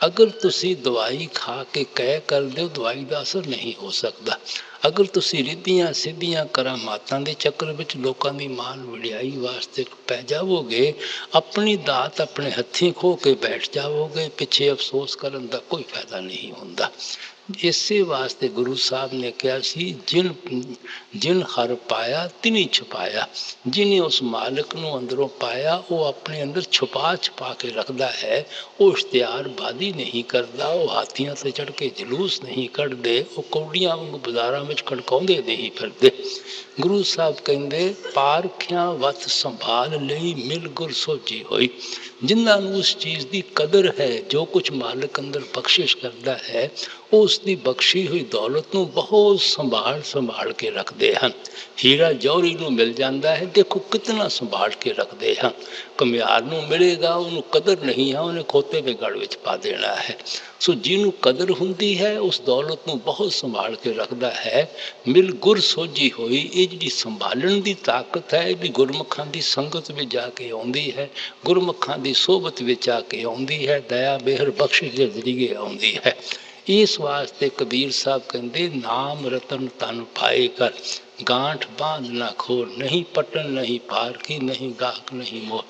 ਅਗਰ ਤੁਸੀਂ ਦਵਾਈ ਖਾ ਕੇ ਕਹਿ ਕਰਦੇ ਹੋ, ਦਵਾਈ ਦਾ ਅਸਰ ਨਹੀਂ ਹੋ ਸਕਦਾ। ਅਗਰ ਤੁਸੀਂ ਰਿੱਧੀਆਂ ਸਿੱਧੀਆਂ ਕਰਾਮਾਤਾਂ ਦੇ ਚੱਕਰ ਵਿੱਚ ਲੋਕਾਂ ਦੀ ਮਾਣ ਵਡਿਆਈ ਵਾਸਤੇ ਪੈ ਜਾਵੋਗੇ, ਆਪਣੀ ਦਾਤ ਆਪਣੇ ਹੱਥੀਂ ਖੋ ਕੇ ਬੈਠ ਜਾਵੋਗੇ, ਪਿੱਛੇ ਅਫਸੋਸ ਕਰਨ ਦਾ ਕੋਈ ਫਾਇਦਾ ਨਹੀਂ ਹੁੰਦਾ। ਇਸੇ ਵਾਸਤੇ ਗੁਰੂ ਸਾਹਿਬ ਨੇ ਕਿਹਾ ਸੀ, ਜਿਨ ਹਰ ਪਾਇਆ ਤਿਨੀ ਛੁਪਾਇਆ। ਜਿਹਨੇ ਉਸ ਮਾਲਕ ਨੂੰ ਅੰਦਰੋਂ ਪਾਇਆ, ਉਹ ਆਪਣੇ ਅੰਦਰ ਛੁਪਾ ਕੇ ਰੱਖਦਾ ਹੈ। ਉਹ ਇਸ਼ਤਿਹਾਰਬਾਜ਼ੀ ਨਹੀਂ ਕਰਦਾ, ਉਹ ਹਾਥੀਆਂ 'ਤੇ ਚੜ੍ਹ ਕੇ ਜਲੂਸ ਨਹੀਂ ਕੱਢਦੇ, ਉਹ ਕੌਡੀਆਂ ਵਾਂਗੂ ਬਾਜ਼ਾਰਾਂ ਵਿੱਚ ਖੜਕਾਉਂਦੇ ਨਹੀਂ ਫਿਰਦੇ। ਗੁਰੂ ਸਾਹਿਬ ਕਹਿੰਦੇ, ਪਾਰਖਿਆਂ ਵਤ ਸੰਭਾਲ ਲਈ ਮਿਲ ਗੁਰ ਸੋਝੀ ਹੋਈ। ਜਿਨ੍ਹਾਂ ਨੂੰ ਉਸ ਚੀਜ਼ ਦੀ ਕਦਰ ਹੈ, ਜੋ ਕੁਝ ਮਾਲਕ ਅੰਦਰ ਬਖਸ਼ਿਸ਼ ਕਰਦਾ ਹੈ, ਉਹ ਉਸ ਦੀ ਬਖਸ਼ੀ ਹੋਈ ਦੌਲਤ ਨੂੰ ਬਹੁਤ ਸੰਭਾਲ ਕੇ ਰੱਖਦੇ ਹਨ। ਹੀਰਾ ਜੌਹਰੀ ਨੂੰ ਮਿਲ ਜਾਂਦਾ ਹੈ, ਦੇਖੋ ਕਿਤਨਾ ਸੰਭਾਲ ਕੇ ਰੱਖਦੇ ਹਨ। ਘੁਮਿਆਰ ਨੂੰ ਮਿਲੇਗਾ, ਉਹਨੂੰ ਕਦਰ ਨਹੀਂ ਹੈ, ਉਹਨੇ ਖੋਤੇ ਦੇ ਗੜ ਵਿੱਚ ਪਾ ਦੇਣਾ ਹੈ। ਸੋ ਜਿਹਨੂੰ ਕਦਰ ਹੁੰਦੀ ਹੈ, ਉਸ ਦੌਲਤ ਨੂੰ ਬਹੁਤ ਸੰਭਾਲ ਕੇ ਰੱਖਦਾ ਹੈ। ਮਿਲ ਗੁਰ ਸੋਝੀ ਹੋਈ, ਇਹ ਜਿਹੜੀ ਸੰਭਾਲਣ ਦੀ ਤਾਕਤ ਹੈ, ਇਹ ਵੀ ਗੁਰਮੁਖਾਂ ਦੀ ਸੰਗਤ ਵਿੱਚ ਜਾ ਕੇ ਆਉਂਦੀ ਹੈ, ਗੁਰਮੁਖਾਂ ਦੀ ਸੋਹਬਤ ਵਿੱਚ ਆ ਕੇ ਆਉਂਦੀ ਹੈ, ਦਇਆ ਮਿਹਰ ਬਖਸ਼ਿਸ਼ ਦੇ ਜ਼ਰੀਏ ਆਉਂਦੀ ਹੈ। ਇਸ ਵਾਸਤੇ ਕਬੀਰ ਸਾਹਿਬ ਕਹਿੰਦੇ, ਨਾਮ ਰਤਨ ਤਨ ਪਾਏ ਕਰ, ਗਾਂਠ ਬਾਂਧ ਨਾ ਖੋਲ, ਨਹੀਂ ਪਟਨ ਨਹੀਂ ਪਾਰ ਕੀ, ਨਹੀਂ ਗਾਹਕ ਨਹੀਂ ਮੋਲ।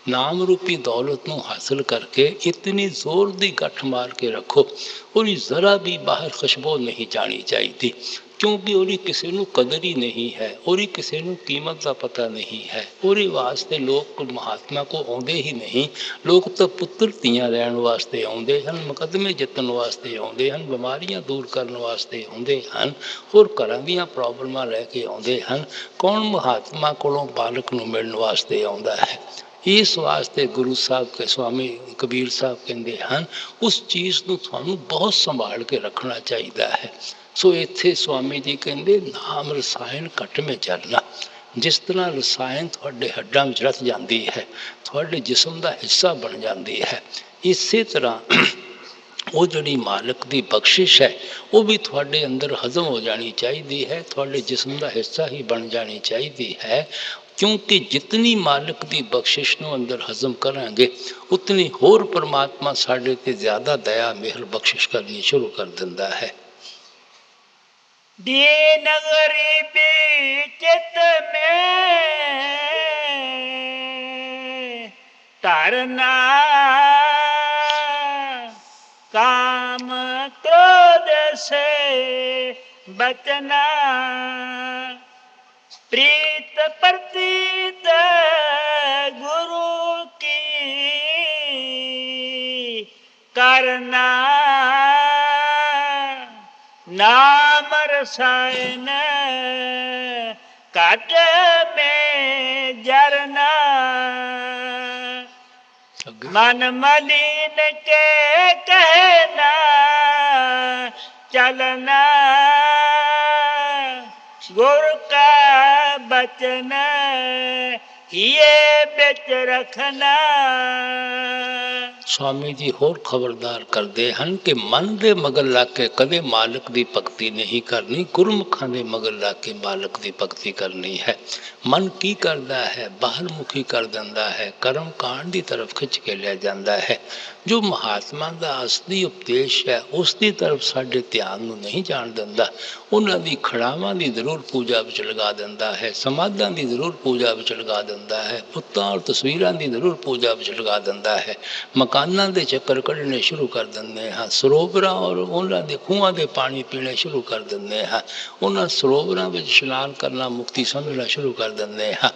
ਨਾਮ ਰੂਪੀ ਦੌਲਤ ਨੂੰ ਹਾਸਲ ਕਰਕੇ ਇਤਨੀ ਜ਼ੋਰ ਦੀ ਗੱਠ ਮਾਰ ਕੇ ਰੱਖੋ, ਉਹਦੀ ਜ਼ਰਾ ਵੀ ਬਾਹਰ ਖੁਸ਼ਬੂ ਨਹੀਂ ਜਾਣੀ ਚਾਹੀਦੀ। ਕਿਉਂਕਿ ਉਹਦੀ ਕਿਸੇ ਨੂੰ ਕਦਰ ਹੀ ਨਹੀਂ ਹੈ, ਉਹਦੀ ਕਿਸੇ ਨੂੰ ਕੀਮਤ ਦਾ ਪਤਾ ਨਹੀਂ ਹੈ। ਉਹਦੇ ਵਾਸਤੇ ਲੋਕ ਮਹਾਤਮਾ ਕੋ ਆਉਂਦੇ ਹੀ ਨਹੀਂ। ਲੋਕ ਤਾਂ ਪੁੱਤਰ ਧੀਆਂ ਲੈਣ ਵਾਸਤੇ ਆਉਂਦੇ ਹਨ, ਮੁਕੱਦਮੇ ਜਿੱਤਣ ਵਾਸਤੇ ਆਉਂਦੇ ਹਨ, ਬਿਮਾਰੀਆਂ ਦੂਰ ਕਰਨ ਵਾਸਤੇ ਆਉਂਦੇ ਹਨ, ਹੋਰ ਘਰਾਂ ਦੀਆਂ ਪ੍ਰੋਬਲਮਾਂ ਲੈ ਕੇ ਆਉਂਦੇ ਹਨ। ਕੌਣ ਮਹਾਤਮਾ ਕੋਲੋਂ ਬਾਲਕ ਨੂੰ ਮਿਲਣ ਵਾਸਤੇ ਆਉਂਦਾ ਹੈ? ਇਸ ਵਾਸਤੇ ਗੁਰੂ ਸਾਹਿਬ ਕੇ ਸਵਾਮੀ ਕਬੀਰ ਸਾਹਿਬ ਕਹਿੰਦੇ ਹਨ, ਉਸ ਚੀਜ਼ ਨੂੰ ਤੁਹਾਨੂੰ ਬਹੁਤ ਸੰਭਾਲ ਕੇ ਰੱਖਣਾ ਚਾਹੀਦਾ ਹੈ। ਸੋ ਇੱਥੇ ਸਵਾਮੀ ਜੀ ਕਹਿੰਦੇ, ਨਾਮ ਰਸਾਇਣ ਘਟ ਮੇ ਚਰਨਾ। ਜਿਸ ਤਰ੍ਹਾਂ ਰਸਾਇਣ ਤੁਹਾਡੇ ਹੱਡਾਂ ਵਿੱਚ ਰਚ ਜਾਂਦੀ ਹੈ, ਤੁਹਾਡੇ ਜਿਸਮ ਦਾ ਹਿੱਸਾ ਬਣ ਜਾਂਦੀ ਹੈ, ਇਸੇ ਤਰ੍ਹਾਂ ਉਹ ਜਿਹੜੀ ਮਾਲਕ ਦੀ ਬਖਸ਼ਿਸ਼ ਹੈ, ਉਹ ਵੀ ਤੁਹਾਡੇ ਅੰਦਰ ਹਜ਼ਮ ਹੋ ਜਾਣੀ ਚਾਹੀਦੀ ਹੈ, ਤੁਹਾਡੇ ਜਿਸਮ ਦਾ ਹਿੱਸਾ ਹੀ ਬਣ ਜਾਣੀ ਚਾਹੀਦੀ ਹੈ। ਕਿਉਂਕਿ ਜਿਤਨੀ ਮਾਲਕ ਦੀ ਬਖਸ਼ਿਸ਼ ਨੂੰ ਅੰਦਰ ਹਜ਼ਮ ਕਰਾਂਗੇ, ਉਤਨੀ ਹੋਰ ਪਰਮਾਤਮਾ ਸਾਡੇ ਤੇ ਜ਼ਿਆਦਾ ਦਇਆ ਮਿਹਰ ਬਖਸ਼ਿਸ਼ ਕਰਨੀ ਸ਼ੁਰੂ ਕਰ ਦਿੰਦਾ ਹੈ। दीन गरीबी चित में तरना, काम क्रोध से बचना, प्रीत प्रतीत गुरु की करना, नाम रसायन काट में जरना, मन मलिन के कहना चलना, गुर का बचन ये बिच रखना। स्वामी जी होर खबरदार करते हैं कि मन के मगर ला के कदे मालिक की भगती नहीं करनी, गुरमुखां दे मगर ला के मालिक की भगती करनी है। मन की करता है, बाहर मुखी कर दिंदा है, कर्म कांड की तरफ खिंच के ले जाता है। जो महात्मा का असली उपदेश है उसकी तरफ साडे ध्यान नूं नहीं जाण दिंदा। उन्हां दी खड़ावां दी जरूर पूजा विच लगा दिंदा है, समाधां दी जरूर पूजा विच लगा दिंदा है, बुत्तां और तस्वीरां दी जरूर पूजा विच लगा दिंदा है, ਮਕਾਨਾਂ ਦੇ ਚੱਕਰ ਕੱਢਣੇ ਸ਼ੁਰੂ ਕਰ ਦਿੰਦੇ ਹਾਂ, ਸਰੋਵਰਾਂ ਔਰ ਉਹਨਾਂ ਦੇ ਖੂਹਾਂ ਦੇ ਪਾਣੀ ਪੀਣੇ ਸ਼ੁਰੂ ਕਰ ਦਿੰਦੇ ਹਾਂ, ਉਹਨਾਂ ਸਰੋਵਰਾਂ ਵਿੱਚ ਇਸ਼ਨਾਨ ਕਰਨਾ ਮੁਕਤੀ ਸਮਝਣਾ ਸ਼ੁਰੂ ਕਰ ਦਿੰਦੇ ਹਾਂ।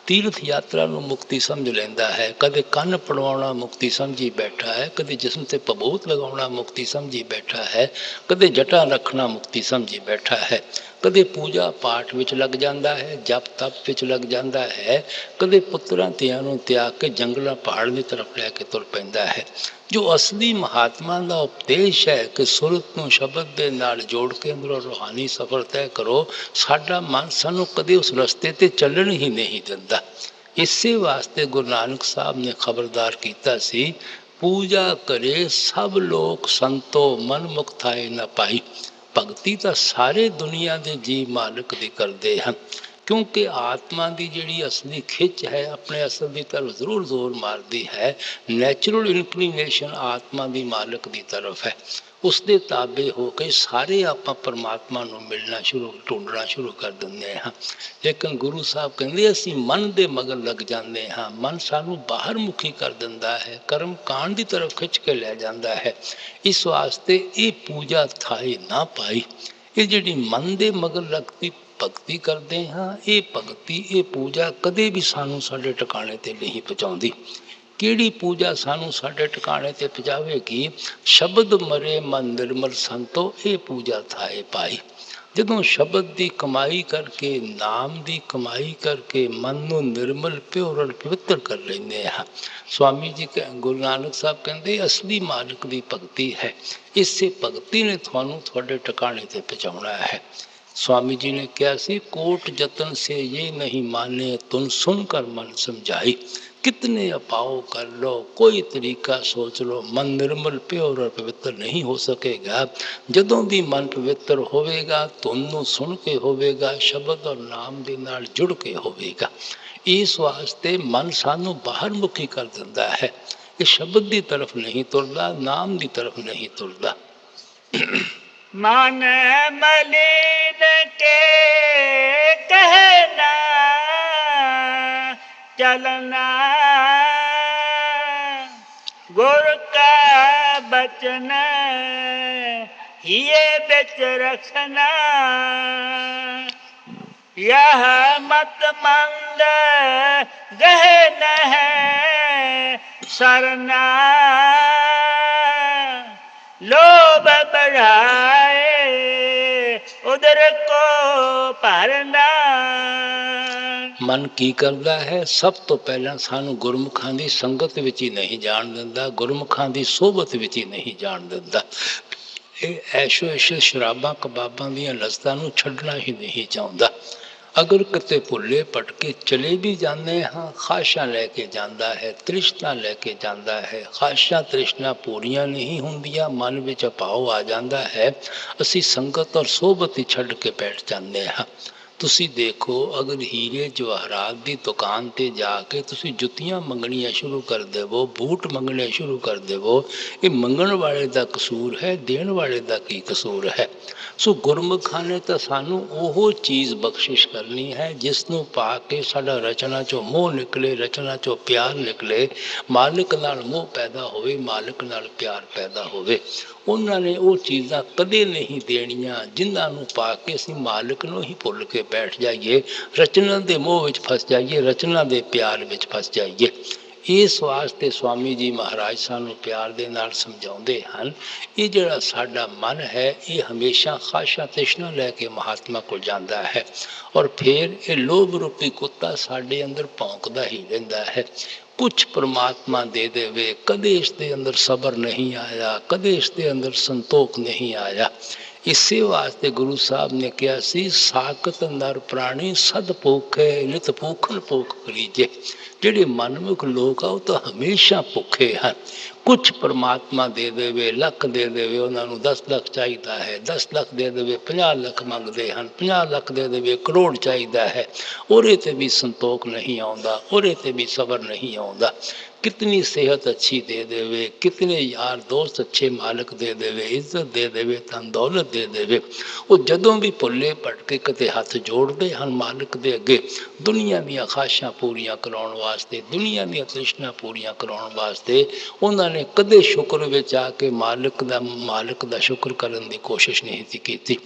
ਤੀਰਥ ਯਾਤਰਾ ਨੂੰ ਮੁਕਤੀ ਸਮਝ ਲੈਂਦਾ ਹੈ, ਕਦੇ ਕੰਨ ਪੜਵਾਉਣਾ ਮੁਕਤੀ ਸਮਝੀ ਬੈਠਾ ਹੈ, ਕਦੇ ਜਿਸਮ ਤੇ ਭਬੂਤ ਲਗਾਉਣਾ ਮੁਕਤੀ ਸਮਝੀ ਬੈਠਾ ਹੈ, ਕਦੇ ਜਟਾ ਰੱਖਣਾ ਮੁਕਤੀ ਸਮਝੀ ਬੈਠਾ ਹੈ, ਕਦੇ ਪੂਜਾ ਪਾਠ ਵਿੱਚ ਲੱਗ ਜਾਂਦਾ ਹੈ, ਜਪ ਤਪ ਵਿੱਚ ਲੱਗ ਜਾਂਦਾ ਹੈ, ਕਦੇ ਪੁੱਤਰਾਂ ਧੀਆਂ ਨੂੰ ਤਿਆਗ ਕੇ ਜੰਗਲਾਂ ਪਹਾੜ ਦੀ ਤਰਫ ਲੈ ਕੇ ਤੁਰ ਪੈਂਦਾ ਹੈ। ਜੋ ਅਸਲੀ ਮਹਾਤਮਾ ਦਾ ਉਪਦੇਸ਼ ਹੈ ਕਿ ਸੁਰਤ ਨੂੰ ਸ਼ਬਦ ਦੇ ਨਾਲ ਜੋੜ ਕੇ ਅੰਦਰੋਂ ਰੂਹਾਨੀ ਸਫ਼ਰ ਤੈਅ ਕਰੋ, ਸਾਡਾ ਮਨ ਸਾਨੂੰ ਕਦੇ ਉਸ ਰਸਤੇ 'ਤੇ ਚੱਲਣ ਹੀ ਨਹੀਂ ਦਿੰਦਾ। ਇਸੇ ਵਾਸਤੇ ਗੁਰੂ ਨਾਨਕ ਸਾਹਿਬ ਨੇ ਖਬਰਦਾਰ ਕੀਤਾ ਸੀ, ਪੂਜਾ ਕਰੇ ਸਭ ਲੋਕ ਸੰਤੋ ਮਨ ਮੁਖ ਥਾਏ ਨਾ ਪਾਈ। ਭਗਤੀ ਤਾਂ ਸਾਰੇ ਦੁਨੀਆ ਦੇ ਜੀਵ ਮਾਲਕ ਦੀ ਕਰਦੇ ਹਨ, ਕਿਉਂਕਿ ਆਤਮਾ ਦੀ ਜਿਹੜੀ ਅਸਲੀ ਖਿੱਚ ਹੈ ਆਪਣੇ ਅਸਲ ਦੀ ਤਰਫ ਜ਼ਰੂਰ ਜ਼ੋਰ ਮਾਰਦੀ ਹੈ। ਨੈਚੁਰਲ ਇਨਕਲੀਨੇਸ਼ਨ ਆਤਮਾ ਦੀ ਮਾਲਕ ਦੀ ਤਰਫ ਹੈ। ਉਸ ਦੇ ਤਾਬੇ ਹੋ ਕੇ ਸਾਰੇ ਆਪਾਂ ਪਰਮਾਤਮਾ ਨੂੰ ਢੂੰਡਣਾ ਸ਼ੁਰੂ ਕਰ ਦਿੰਦੇ ਹਾਂ। ਲੇਕਿਨ ਗੁਰੂ ਸਾਹਿਬ ਕਹਿੰਦੇ ਅਸੀਂ ਮਨ ਦੇ ਮਗਰ ਲੱਗ ਜਾਂਦੇ ਹਾਂ, ਮਨ ਸਾਨੂੰ ਬਾਹਰ ਮੁਖੀ ਕਰ ਦਿੰਦਾ ਹੈ, ਕਰਮ ਕਾਂਡ ਦੀ ਤਰਫ ਖਿੱਚ ਕੇ ਲੈ ਜਾਂਦਾ ਹੈ। ਇਸ ਵਾਸਤੇ ਇਹ ਪੂਜਾ ਥਾਏ ਨਾ ਪਾਈ। ਇਹ ਜਿਹੜੀ ਮਨ ਦੇ ਮਗਰ ਲੱਗਦੀ ਭਗਤੀ ਕਰਦੇ ਹਾਂ, ਇਹ ਭਗਤੀ ਇਹ ਪੂਜਾ ਕਦੇ ਵੀ ਸਾਨੂੰ ਸਾਡੇ ਟਿਕਾਣੇ ਤੇ ਨਹੀਂ ਪਹੁੰਚਾਉਂਦੀ। ਕਿਹੜੀ ਪੂਜਾ ਸਾਨੂੰ ਸਾਡੇ ਟਿਕਾਣੇ ਤੇ ਪਹੁੰਚਾਵੇਗੀ? ਸ਼ਬਦ ਮਰੇ ਮਨ ਨਿਰਮਲ ਸੰਤੋ, ਇਹ ਪੂਜਾ ਥਾਏ ਪਾਈ। ਜਦੋਂ ਸ਼ਬਦ ਦੀ ਕਮਾਈ ਕਰਕੇ, ਨਾਮ ਦੀ ਕਮਾਈ ਕਰਕੇ ਮਨ ਨੂੰ ਨਿਰਮਲ ਪਿਓਰ ਔਰ ਪਵਿੱਤਰ ਕਰ ਲੈਂਦੇ ਹਾਂ। ਸਵਾਮੀ ਜੀ ਗੁਰੂ ਨਾਨਕ ਸਾਹਿਬ ਕਹਿੰਦੇ ਅਸਲੀ ਮਾਲਕ ਦੀ ਭਗਤੀ ਹੈ, ਇਸੇ ਭਗਤੀ ਨੇ ਤੁਹਾਨੂੰ ਤੁਹਾਡੇ ਟਿਕਾਣੇ ਤੇ ਪਹੁੰਚਾਉਣਾ ਹੈ। स्वामी जी ने क्या सी, कोट जतन से ये नहीं माने तुम सुनकर मन समझाई। कितने अपाओ कर लो, कोई तरीका सोच लो, मन निर्मल प्योर और पवित्र नहीं हो सकेगा। जदों भी मन पवित्र होवेगा तुमनों सुन के होवेगा, शब्द और नाम दे नाल जुड़ के होवेगा। इस वास्ते मन सानू बाहर मुखी कर दिंदा है, ये शब्द की तरफ नहीं तुरदा, नाम की तरफ नहीं तुरदा। मन मलिन के कहना चलना, गुरु का बचन ये बिच रखना। यह मत मंद गहन है सरना, लोभ बढ़ाए उधर को भरना। मन की करता है? सब तो पहला सानू गुरमुखां दी संगत विच ही नहीं जान दिंदा, गुरमुखां दी सोबत विच ही नहीं जान दिंदा। ऐशो ऐशो शराबां कबाबां दीयां लज़्ज़तां नूं छड्डना ही नहीं चाहुंदा। अगर किते भुल्ले भटके चले भी जाते हाँ, ख्वाहिशां लैके जाता है, तृष्णा लैके जाता है, ख्वाहिशां तृष्णा पूरियां नहीं होंदियां, मन विच भाव आ जाता है, असी संगत और सोबत ही छड्ड के बैठ जाते हाँ। तुसी देखो, अगर हीरे जवाहरात की दुकान ते जाके तुसी जुत्तियां मंगनियां शुरू कर देवो, बूट मंगने शुरू कर देवो, ये मंगण वाले दा कसूर है, देण वाले दा की कसूर है? सो गुरमुखां ने तो सानू ओहो चीज़ बख्शिश करनी है जिसनों पा के साडा रचना चो मोह निकले, रचना चो प्यार निकले, मालिक नाल मोह पैदा होवे, मालिक नाल प्यार पैदा होवे। उन्होंने वो चीज़ां कदे नहीं देनियां जिन्होंने पा के असीं मालिक नूं ही भुल के बैठ जाइए, रचना दे मोह विच फस जाइए, रचना दे प्यार विच फस जाइए। इस वास्ते स्वामी जी महाराज सानू प्यार दे नाल समझाउंदे हन, ये जिहड़ा साडा मन है ये हमेशा ख्वाहिशां तृष्णा लैके महात्मा को जाता है और फिर ये लोभ रूपी कुत्ता साडे अंदर भौंकदा ही रहिंदा है। कुछ परमात्मा दे देवे, कदे इसके अंदर सबर नहीं आया, कदे इसके अंदर संतोख नहीं आया। इसे वास्ते गुरु साहब ने कहा सी, साकत नर प्राणी सद भूखे नित भूखन भूख करीजे। जिहड़े मनमुख लोग आ तो हमेशा भुखे हैं। कुछ परमात्मा दे देवे, लख दे देवे, उन्होंने 10 लाख चाहिए है, 10 लाख दे देवे 50 लाख मंगते हैं, 50 लाख दे देवे करोड़ चाहिए है, उहदे ते भी संतोख नहीं आउंदा, उहदे ते भी सबर नहीं आउंदा। कितनी सेहत अच्छी दे देवे, कितने यार दोस्त अच्छे मालिक दे देवे, इज्जत दे देवे, धन दौलत दे देवे, वो जदों भी भुल्ले भटके कते हथ जोड़ते हैं मालिक दे अगे दुनिया ਦੀਆਂ ਖਾਸ਼ਾਂ पूरियां कराउण वास्ते, दुनिया ਦੀਆਂ तृष्णा पूरियां कराउण वास्ते। उन्होंने कदे शुक्र विच आके मालिक दा शुक्र करन दी कोशिश नहीं सी कीती।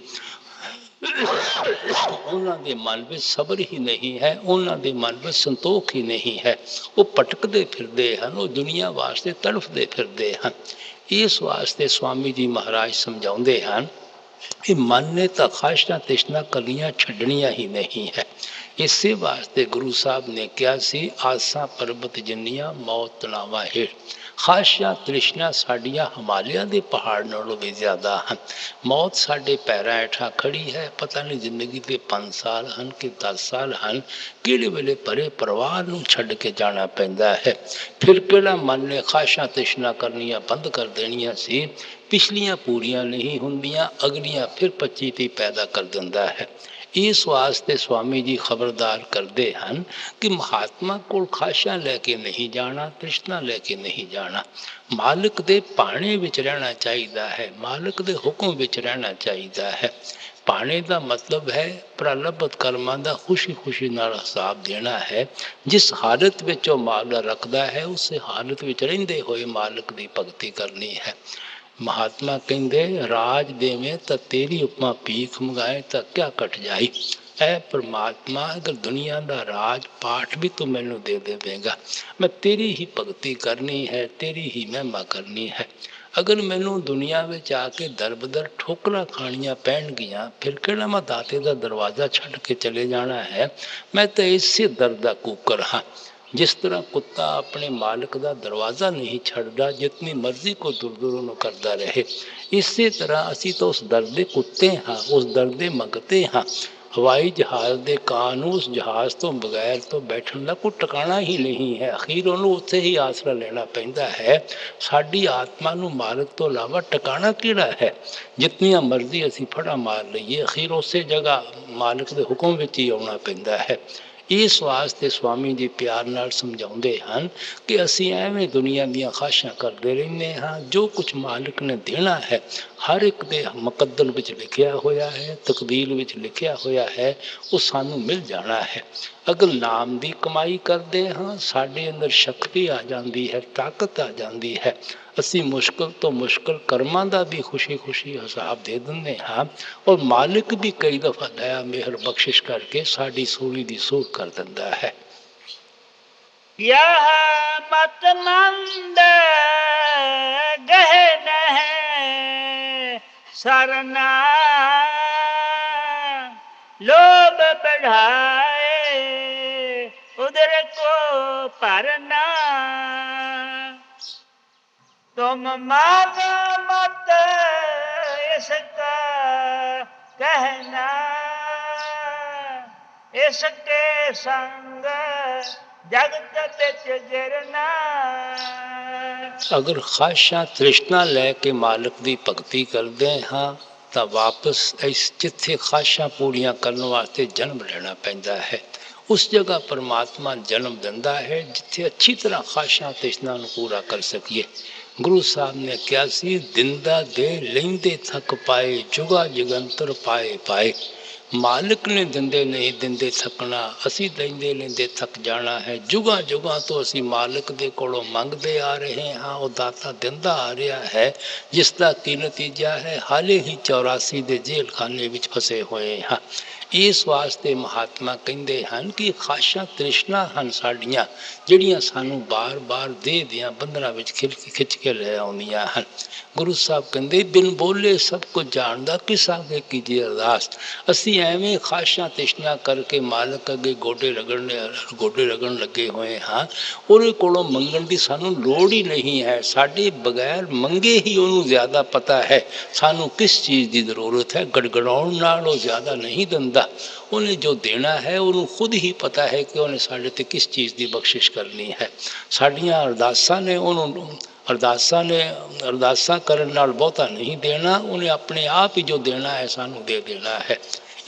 उन्हों के मन में सबर ही नहीं है, उन्हों के मन में संतोख ही नहीं है, वो भटकते फिरते हैं, वो दुनिया वास्ते तड़फते फिरते हैं। इस वास्ते स्वामी जी महाराज समझाते हैं कि मन ने तो खाशा तृष्णा करनियां छड्डनियां ही नहीं है। इसे वास्ते गुरु साहब ने कहा सी आसा पर्वत जिन्नियां मौत तनावा हेठ। खाशा तृष्णा साड़ियाँ हिमालय के पहाड़ नालों भी ज्यादा हैं। मौत साढ़े पैरों हेठा खड़ी है, पता नहीं जिंदगी के 5 साल हैं कि 10 साल हैं, किहड़े वेले परे परिवार नूं छड्ड के जाना पैंदा है। फिर किहड़ा मन ने खाशा तृष्णा करनियां बंद कर देनियां सी, पिछलियां पूरियां नहीं हुंदियां, अगलियां फिर 25 पैदा कर दिंदा है। इस वास्ते स्वामी जी खबरदार करते हैं कि महात्मा को खाशा लैके नहीं जाना, तृष्णा लैके नहीं जाना। मालिक दे पाने विच रहना चाहिए है, मालिक दे हुक्म विच रहना चाहिए है। पाने का मतलब है प्रारब्ध कर्मां दा खुशी खुशी नाल हिसाब देना है। जिस हालत विच वो माल रखता है, उस हालत विच रहिंदे होए मालिक की भगती करनी है। महात्मा कहते राज देवे तो तेरी उपमा भीख मंगाए तो क्या कट जाई। ऐ परमात्मा अगर दुनिया का राज पाठ भी तू मैनू दे देवेगा, मैं तेरी ही भगती करनी है, तेरी ही महिमा करनी है। अगर मैनू दुनिया में आके दर बदर ठोकरा खानियां पैन गियां, फिर कहना मैं दाते का दरवाज़ा छड़ के चले जाना है। मैं तो इसे दर का कुकर हाँ। जिस तरह कुत्ता अपने मालिक का दरवाज़ा नहीं छड़ता, जितनी मर्जी को दूर दूर करता रहे, इसी तरह असी तो उस दर्दे कुत्ते हाँ, उस दर्दे मंगते हाँ। हवाई जहाज़ के कान उस जहाज़ तो बगैर तो बैठने का कोई ठिकाना ही नहीं है, अखीर उन्होंने उत्थे ही आसरा लेना पैंदा है। साड़ी आत्मा नूं मालिक तो इलावा ठिकाना किहड़ा है। जितनियां मर्जी असी फड़ा मार लईए, अखीर उस जगह मालिक के हुक्म विच ही आउणा पैंदा है। इस वास्ते स्वामी जी प्यार नाल समझाते हैं कि असी एवें दुनिया दीयां खाशां करते रहने हाँ। जो कुछ मालिक ने देना है हर एक दे मुकद्दर विच लिखिया होया है, तकदीर विच लिखिया होया है, वो सानू मिल जाना है। अगर नाम की कमाई करते हाँ, साढ़े अंदर शक्ति आ जाती है, ताकत आ जाती है। असी मुश्किल तो मुश्किल कर्मां दा भी खुशी खुशी हिसाब दे देंगे हाँ। और मालिक भी कई दफा दया मेहर बख्शिश करके साड़ी सूली दी सूर कर दिंदा है। यह मत मंद गहन है सरना, लोभ बढ़ाए उधर को भरना। तुम मानो मत इसका कहना, इसके संग जगत बिच गिरना। अगर खाशा तृष्णा लैके मालिक की भगती करते हाँ, तो वापस इस जिथे खाशा पूरियां करने वास्ते जन्म लेना पैंदा है। उस जगह परमात्मा जन्म दिंदा है जिथे अच्छी तरह खाशा तृष्णा पूरा कर सकिए। गुरु साहब ने कहा सी दिंदा दे लेंदे थक पाए, जुगा जगंतर पाए पाए। मालिक ने दिंदे नहीं दिंदे थकना, असी लेंदे लेंदे थक जाना है। जुगा जुगा तो असी मालिक दे कोलों मंगते आ रहे हाँ, वो दाता दिंदा आ रहा है, जिसका की नतीजा है हाले ही 84 दे जेल खाने विच फसे हुए हाँ। इस वास्ते महात्मा कहते हैं कि खाशा तृष्णा हैं साड़ियाँ जिहड़ियां सानू बार बार दे दियां बंधना विच खिच के ले आउंदियां हैं। गुरु साहब कहते बिन बोले सब कुछ जानदा, किस आगे कीजिए अरदास। असी एवें खाशा तृष्णा करके मालिक अगे गोडे रगड़न लगे हुए हाँ। उहदे कोलों मंगण की सानू लोड़ ही नहीं है। साडे बगैर मंगे ही उन्होंने ज्यादा पता है सानू किस चीज़ की जरूरत है। गड़गड़ाउण नाल वो ज्यादा नहीं दिंदा, उन्हें जो देना है उन्होंने खुद ही पता है कि उन्हें साढ़े ते किस चीज़ की बख्शिश करनी है। साड़ियाँ अरदासां ने उन्होंने अरदासां करन नाल बहुता नहीं देना, उन्हें अपने आप ही जो देना है सानू दे देना है।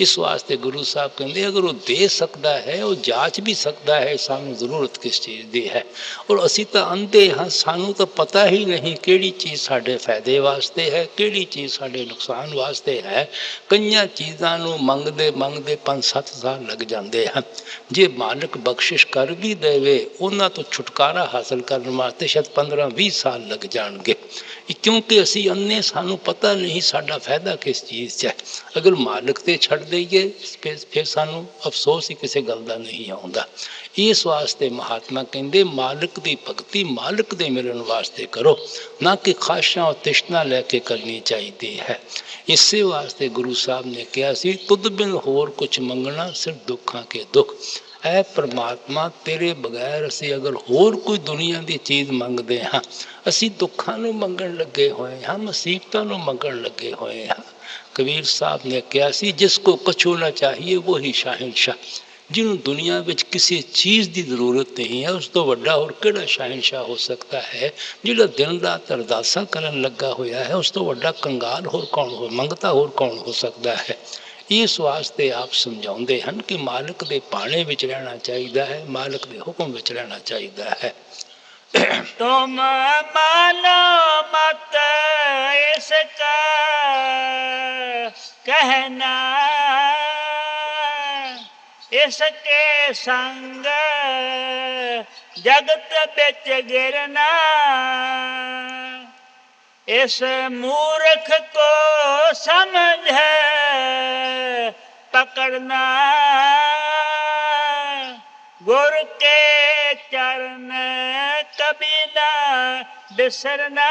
ਇਸ ਵਾਸਤੇ ਗੁਰੂ ਸਾਹਿਬ ਕਹਿੰਦੇ ਅਗਰ ਉਹ ਦੇ ਸਕਦਾ ਹੈ, ਉਹ ਜਾਂਚ ਵੀ ਸਕਦਾ ਹੈ ਸਾਨੂੰ ਜ਼ਰੂਰਤ ਕਿਸ ਚੀਜ਼ ਦੀ ਹੈ। ਔਰ ਅਸੀਂ ਤਾਂ ਅੰਧੇ ਹਾਂ, ਸਾਨੂੰ ਤਾਂ ਪਤਾ ਹੀ ਨਹੀਂ ਕਿਹੜੀ ਚੀਜ਼ ਸਾਡੇ ਫਾਇਦੇ ਵਾਸਤੇ ਹੈ, ਕਿਹੜੀ ਚੀਜ਼ ਸਾਡੇ ਨੁਕਸਾਨ ਵਾਸਤੇ ਹੈ। ਕਈਆਂ ਚੀਜ਼ਾਂ ਨੂੰ ਮੰਗਦੇ ਮੰਗਦੇ 5-7 ਸਾਲ ਲੱਗ ਜਾਂਦੇ ਹਨ। ਜੇ ਮਾਲਕ ਬਖਸ਼ਿਸ਼ ਕਰ ਵੀ ਦੇਵੇ, ਉਹਨਾਂ ਤੋਂ ਛੁਟਕਾਰਾ ਹਾਸਲ ਕਰਨ ਵਾਸਤੇ ਸ਼ਾਇਦ 15-20 ਸਾਲ ਲੱਗ ਜਾਣਗੇ, ਕਿਉਂਕਿ ਅਸੀਂ ਅੰਨੇ, ਸਾਨੂੰ ਪਤਾ ਨਹੀਂ ਸਾਡਾ ਫਾਇਦਾ ਕਿਸ ਚੀਜ਼ 'ਚ ਹੈ। ਅਗਰ ਮਾਲਕ 'ਤੇ ਛੱਡ ਦਈਏ ਫਿਰ ਸਾਨੂੰ ਅਫਸੋਸ ਹੀ ਕਿਸੇ ਗੱਲ ਦਾ ਨਹੀਂ ਆਉਂਦਾ। ਇਸ ਵਾਸਤੇ ਮਹਾਤਮਾ ਕਹਿੰਦੇ ਮਾਲਕ ਦੀ ਭਗਤੀ ਮਾਲਕ ਦੇ ਮਿਲਣ ਵਾਸਤੇ ਕਰੋ, ਨਾ ਕਿ ਖਾਸ਼ਾਂ ਔਰ ਤ੍ਰਿਸ਼ਨਾ ਲੈ ਕੇ ਕਰਨੀ ਚਾਹੀਦੀ ਹੈ। ਇਸੇ ਵਾਸਤੇ ਗੁਰੂ ਸਾਹਿਬ ਨੇ ਕਿਹਾ ਸੀ ਤੁਧ ਬਿਨ ਹੋਰ ਕੁਛ ਮੰਗਣਾ ਸਿਰਫ ਦੁੱਖਾਂ ਕੇ ਦੁੱਖ। ਐ ਪਰਮਾਤਮਾ ਤੇਰੇ ਬਗੈਰ ਅਸੀਂ ਅਗਰ ਹੋਰ ਕੋਈ ਦੁਨੀਆ ਦੀ ਚੀਜ਼ ਮੰਗਦੇ ਹਾਂ, ਅਸੀਂ ਦੁੱਖਾਂ ਨੂੰ ਮੰਗਣ ਲੱਗੇ ਹੋਏ ਹਾਂ, ਮੁਸੀਬਤਾਂ ਨੂੰ ਮੰਗਣ ਲੱਗੇ ਹੋਏ ਹਾਂ। ਕਬੀਰ ਸਾਹਿਬ ਨੇ ਕਿਹਾ ਸੀ ਜਿਸ ਕੋ ਕਛੂ ਨਾ ਚਾਹੀਏ ਵਹੀ ਸ਼ਾਹਿਨਸ਼ਾਹ। ਜਿਹਨੂੰ ਦੁਨੀਆ ਵਿੱਚ ਕਿਸੇ ਚੀਜ਼ ਦੀ ਜ਼ਰੂਰਤ ਨਹੀਂ ਹੈ, ਉਸ ਤੋਂ ਵੱਡਾ ਹੋਰ ਕਿਹੜਾ ਸ਼ਾਹਿਨਸ਼ਾਹ ਹੋ ਸਕਦਾ ਹੈ। ਜਿਹੜਾ ਦਿਨ ਰਾਤ ਅਰਦਾਸਾਂ ਕਰਨ ਲੱਗਾ ਹੋਇਆ ਹੈ, ਉਸ ਤੋਂ ਵੱਡਾ ਕੰਗਾਲ ਹੋਰ ਕੌਣ ਹੋ, ਮੰਗਤਾ ਹੋਰ ਕੌਣ ਹੋ ਸਕਦਾ ਹੈ। ਇਸ ਵਾਸਤੇ ਆਪ ਸਮਝਾਉਂਦੇ ਹਨ ਕਿ ਮਾਲਕ ਦੇ ਭਾਣੇ ਵਿੱਚ ਰਹਿਣਾ ਚਾਹੀਦਾ ਹੈ, ਮਾਲਕ ਦੇ ਹੁਕਮ ਵਿੱਚ ਰਹਿਣਾ ਚਾਹੀਦਾ ਹੈ। तुम मानो मत इसका कहना, इसके संग जगत बिच गिरना। इस मूर्ख को समझ पकड़ना, गुर के चरण कभी ना बिसरना।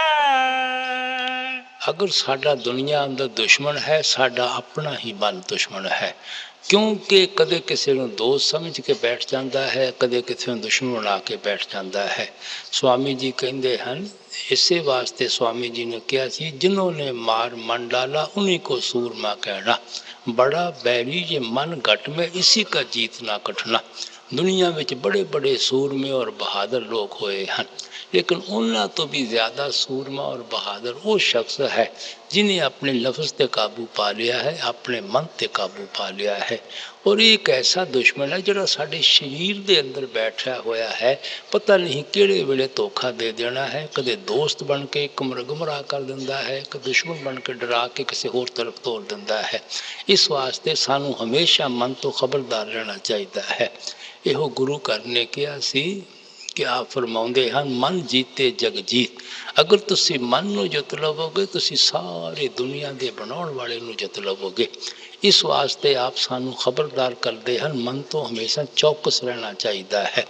ਅਗਰ ਸਾਡਾ ਦੁਨੀਆ ਅੰਦਰ ਦੁਸ਼ਮਣ ਹੈ, ਸਾਡਾ ਆਪਣਾ ਹੀ ਮਨ ਦੁਸ਼ਮਣ ਹੈ, ਕਿਉਂਕਿ ਕਦੇ ਕਿਸੇ ਨੂੰ ਦੋਸਤ ਸਮਝ ਕੇ ਬੈਠ ਜਾਂਦਾ ਹੈ, ਕਦੇ ਕਿਸੇ ਨੂੰ ਦੁਸ਼ਮਣ ਬਣਾ ਕੇ ਬੈਠ ਜਾਂਦਾ ਹੈ। ਸਵਾਮੀ ਜੀ ਕਹਿੰਦੇ ਹਨ, ਇਸੇ ਵਾਸਤੇ ਸਵਾਮੀ ਜੀ ਨੇ ਕਿਹਾ ਸੀ ਜਿਨ੍ਹਾਂ ਨੇ ਮਾਰ ਮਨ ਡਾਲਾ उन्हीं को सूरमा कहना। बड़ा बैरी ये मन घट में इसी का जीत ना कटना। दुनिया ਵਿੱਚ बड़े बड़े सूरमे और बहादुर लोग होए हैं, लेकिन उन्होंने तो भी ज़्यादा सूरमा और बहादुर वो शख्स है जिन्हें अपने लफ्ज़ पे काबू पा लिया है, अपने मन पे काबू पा लिया है। और एक ऐसा दुश्मन है जो साढ़े शरीर के अंदर बैठा होया है, पता नहीं किहड़े वेले धोखा दे देना है। कदे दोस्त बन के गुमराह कर दिंदा है, कदे दुश्मन बन के डरा के किसी होर तरफ तोड़ दिंदा है। इस वास्ते सानू हमेशा मन तो खबरदार रहना चाहिए है। ਇਹੋ ਗੁਰੂ ਘਰ ਨੇ ਕਿਹਾ ਸੀ ਕਿ ਆਪ ਫਰਮਾਉਂਦੇ ਹਨ ਮਨ ਜੀਤੇ ਜਗ ਜੀਤ। ਅਗਰ ਤੁਸੀਂ ਮਨ ਨੂੰ ਜਿੱਤ ਲਵੋਗੇ, ਤੁਸੀਂ ਸਾਰੇ ਦੁਨੀਆ ਦੇ ਬਣਾਉਣ ਵਾਲੇ ਨੂੰ ਜਿੱਤ ਲਵੋਗੇ। ਇਸ ਵਾਸਤੇ ਆਪ ਸਾਨੂੰ ਖਬਰਦਾਰ ਕਰਦੇ ਹਨ, ਮਨ ਤੋਂ ਹਮੇਸ਼ਾ ਚੌਕਸ ਰਹਿਣਾ ਚਾਹੀਦਾ ਹੈ।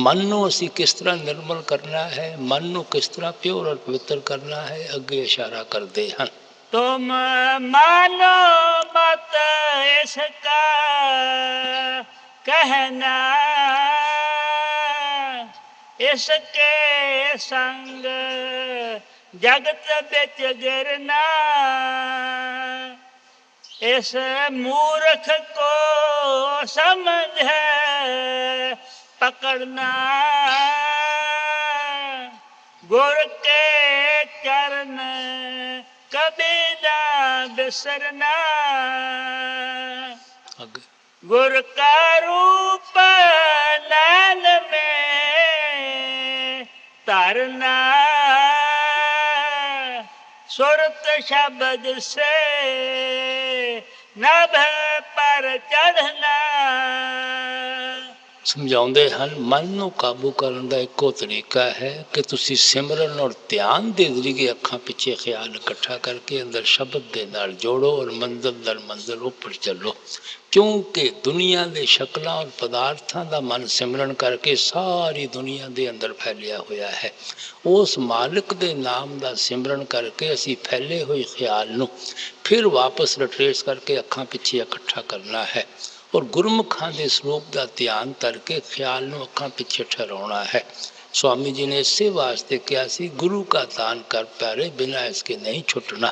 ਮਨ ਨੂੰ ਅਸੀਂ ਕਿਸ ਤਰ੍ਹਾਂ ਨਿਰਮਲ ਕਰਨਾ ਹੈ, ਮਨ ਨੂੰ ਕਿਸ ਤਰ੍ਹਾਂ ਪਿਓਰ ਔਰ ਪਵਿੱਤਰ ਕਰਨਾ ਹੈ, ਅੱਗੇ ਇਸ਼ਾਰਾ ਕਰਦੇ ਹਨ। तुम मानो मत इसका कहना, इसके संग जगत बिच गिरना। इस मूर्ख को समझ पकड़ना, गुर के चरण कभी ना बिसरना। गुर का रूप नैन में धरना, सुरत शब्द से नभ पर चढ़ना। ਸਮਝਾਉਂਦੇ ਹਨ ਮਨ ਨੂੰ ਕਾਬੂ ਕਰਨ ਦਾ ਇੱਕੋ ਤਰੀਕਾ ਹੈ ਕਿ ਤੁਸੀਂ ਸਿਮਰਨ ਔਰ ਧਿਆਨ ਦੇ ਜ਼ਰੀਏ ਅੱਖਾਂ ਪਿੱਛੇ ਖਿਆਲ ਇਕੱਠਾ ਕਰਕੇ ਅੰਦਰ ਸ਼ਬਦ ਦੇ ਨਾਲ ਜੋੜੋ ਔਰ ਮੰਜ਼ਿਲ ਦਰ ਮੰਜ਼ਿਲ ਉੱਪਰ ਚੱਲੋ। ਕਿਉਂਕਿ ਦੁਨੀਆ ਦੇ ਸ਼ਕਲਾਂ ਔਰ ਪਦਾਰਥਾਂ ਦਾ ਮਨ ਸਿਮਰਨ ਕਰਕੇ ਸਾਰੀ ਦੁਨੀਆ ਦੇ ਅੰਦਰ ਫੈਲਿਆ ਹੋਇਆ ਹੈ। ਉਸ ਮਾਲਕ ਦੇ ਨਾਮ ਦਾ ਸਿਮਰਨ ਕਰਕੇ ਅਸੀਂ ਫੈਲੇ ਹੋਏ ਖਿਆਲ ਨੂੰ ਫਿਰ ਵਾਪਸ ਰਿਟਰੇਸ ਕਰਕੇ ਅੱਖਾਂ ਪਿੱਛੇ ਇਕੱਠਾ ਕਰਨਾ ਹੈ और गुरमुखां दे ਸਰੂਪ ਦਾ ਧਿਆਨ ਕਰਕੇ ਖਿਆਲ ਨੂੰ ਅੱਖਾਂ ਪਿੱਛੇ ਠਹਿਰਾਉਣਾ ਹੈ। स्वामी जी ने इसे वास्ते किया सी गुरु का दान कर प्यारे बिना इसके नहीं छुटना।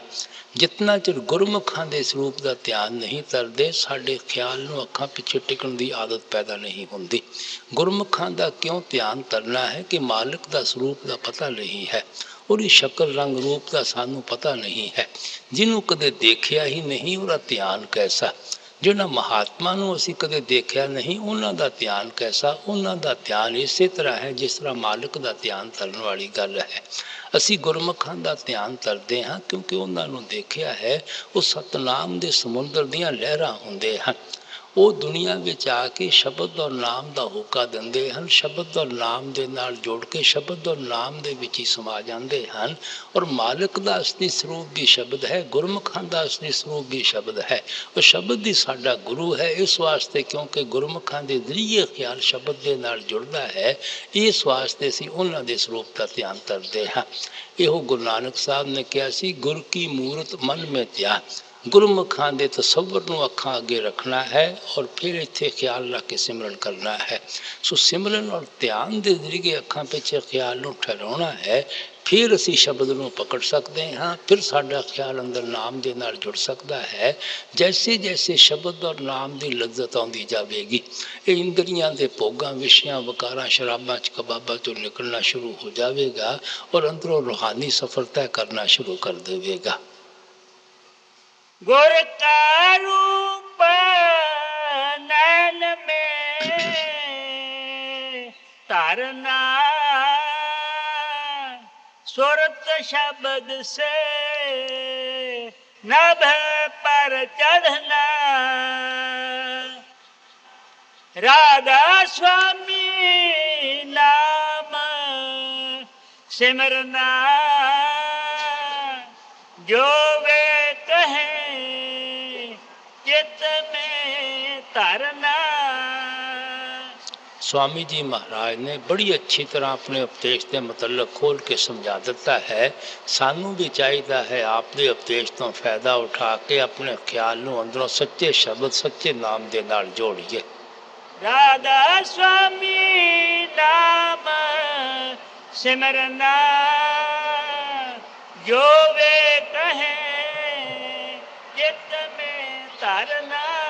जितना चिर गुरमुखां दे ਸਰੂਪ ਦਾ ਧਿਆਨ नहीं करते साढ़े ख्याल ਨੂੰ ਅੱਖਾਂ ਪਿੱਛੇ ਟਿਕਣ ਦੀ ਆਦਤ पैदा नहीं होती। गुरमुखां ਦਾ क्यों ध्यान करना है कि मालिक ਦਾ ਸਰੂਪ ਦਾ पता नहीं है, ਉਹਦੀ ਸ਼ਕਲ ਰੰਗ ਰੂਪ ਦਾ ਸਾਨੂੰ ਪਤਾ नहीं है। ਜਿਹਨੂੰ ਕਦੇ ਦੇਖਿਆ ही नहीं ਉਹਦਾ ਧਿਆਨ कैसा। ਜਿਨ੍ਹਾਂ ਮਹਾਤਮਾ ਨੂੰ ਅਸੀਂ ਕਦੇ ਦੇਖਿਆ ਨਹੀਂ, ਉਹਨਾਂ ਦਾ ਧਿਆਨ ਕੈਸਾ? ਉਹਨਾਂ ਦਾ ਧਿਆਨ ਇਸੇ ਤਰ੍ਹਾਂ ਹੈ ਜਿਸ ਤਰ੍ਹਾਂ ਮਾਲਕ ਦਾ ਧਿਆਨ ਧਰਨ ਵਾਲੀ ਗੱਲ ਹੈ। ਅਸੀਂ ਗੁਰਮੁਖਾਂ ਦਾ ਧਿਆਨ ਧਰਦੇ ਹਾਂ ਕਿਉਂਕਿ ਉਹਨਾਂ ਨੂੰ ਦੇਖਿਆ ਹੈ ਉਹ ਸਤਨਾਮ ਦੇ ਸਮੁੰਦਰ ਦੀਆਂ ਲਹਿਰਾਂ ਹੁੰਦੇ ਹਨ। ਉਹ ਦੁਨੀਆ ਵਿੱਚ ਆ ਕੇ ਸ਼ਬਦ ਔਰ ਨਾਮ ਦਾ ਹੋਕਾ ਦਿੰਦੇ ਹਨ, ਸ਼ਬਦ ਔਰ ਨਾਮ ਦੇ ਨਾਲ ਜੋੜ ਕੇ ਸ਼ਬਦ ਔਰ ਨਾਮ ਦੇ ਵਿੱਚ ਹੀ ਸਮਾ ਜਾਂਦੇ ਹਨ। ਔਰ ਮਾਲਕ ਦਾ ਅਸਲੀ ਸਰੂਪ ਵੀ ਸ਼ਬਦ ਹੈ, ਗੁਰਮੁਖਾਂ ਦਾ ਅਸਲੀ ਸਰੂਪ ਵੀ ਸ਼ਬਦ ਹੈ। ਉਹ ਸ਼ਬਦ ਹੀ ਸਾਡਾ ਗੁਰੂ ਹੈ, ਇਸ ਵਾਸਤੇ ਕਿਉਂਕਿ ਗੁਰਮੁਖਾਂ ਦੇ ਜ਼ਰੀਏ ਖਿਆਲ ਸ਼ਬਦ ਦੇ ਨਾਲ ਜੁੜਦਾ ਹੈ, ਇਸ ਵਾਸਤੇ ਅਸੀਂ ਉਹਨਾਂ ਦੇ ਸਰੂਪ ਦਾ ਧਿਆਨ ਧਰਦੇ ਹਾਂ। ਇਹੋ ਗੁਰੂ ਨਾਨਕ ਸਾਹਿਬ ਨੇ ਕਿਹਾ ਸੀ, ਗੁਰ ਕੀ ਮੂਰਤ ਮਨ ਮੇਂ ਧਿਆਨ। ਗੁਰਮੁਖਾਂ ਦੇ ਤਸੱਵਰ ਨੂੰ ਅੱਖਾਂ ਅੱਗੇ ਰੱਖਣਾ ਹੈ ਔਰ ਫਿਰ ਇੱਥੇ ਖਿਆਲ ਰੱਖ ਕੇ ਸਿਮਰਨ ਕਰਨਾ ਹੈ। ਸੋ ਸਿਮਰਨ ਔਰ ਧਿਆਨ ਦੇ ਜ਼ਰੀਏ ਅੱਖਾਂ ਪਿੱਛੇ ਖਿਆਲ ਨੂੰ ਠਹਿਰਾਉਣਾ ਹੈ, ਫਿਰ ਅਸੀਂ ਸ਼ਬਦ ਨੂੰ ਪਕੜ ਸਕਦੇ ਹਾਂ, ਫਿਰ ਸਾਡਾ ਖਿਆਲ ਅੰਦਰ ਨਾਮ ਦੇ ਨਾਲ ਜੁੜ ਸਕਦਾ ਹੈ। ਜੈਸੇ ਜੈਸੇ ਸ਼ਬਦ ਔਰ ਨਾਮ ਦੀ ਲੱਜ਼ਤ ਆਉਂਦੀ ਜਾਵੇਗੀ, ਇਹ ਇੰਦਰੀਆਂ ਦੇ ਭੋਗਾਂ, ਵਿਸ਼ਿਆਂ, ਵਕਾਰਾਂ, ਸ਼ਰਾਬਾਂ, ਚ ਕਬਾਬਾਂ ਤੋਂ ਨਿਕਲਣਾ ਸ਼ੁਰੂ ਹੋ ਜਾਵੇਗਾ ਔਰ ਅੰਦਰੋਂ ਰੂਹਾਨੀ ਸਫ਼ਰ ਤੈਅ ਕਰਨਾ ਸ਼ੁਰੂ ਕਰ ਦੇਵੇਗਾ। गुर का रूप नैन में तारना, सुरत शब्द से नभ पर चढ़ना। राधा स्वामी नाम सिमरना, जो वे कहें चित्त में धरना। स्वामी जी महाराज ने बड़ी अच्छी तरह अपने उपदेश के मतलब खोल के समझा दिता है। सानू भी चाहिए है आप दे उपदेश तो फायदा उठा के अपने ख्याल नू अंदरों सच्चे शब्द, सच्चे नाम दे नाल जोड़िए। राधा स्वामी नाम सिमरना, जो वे कहें चित्त में धरना।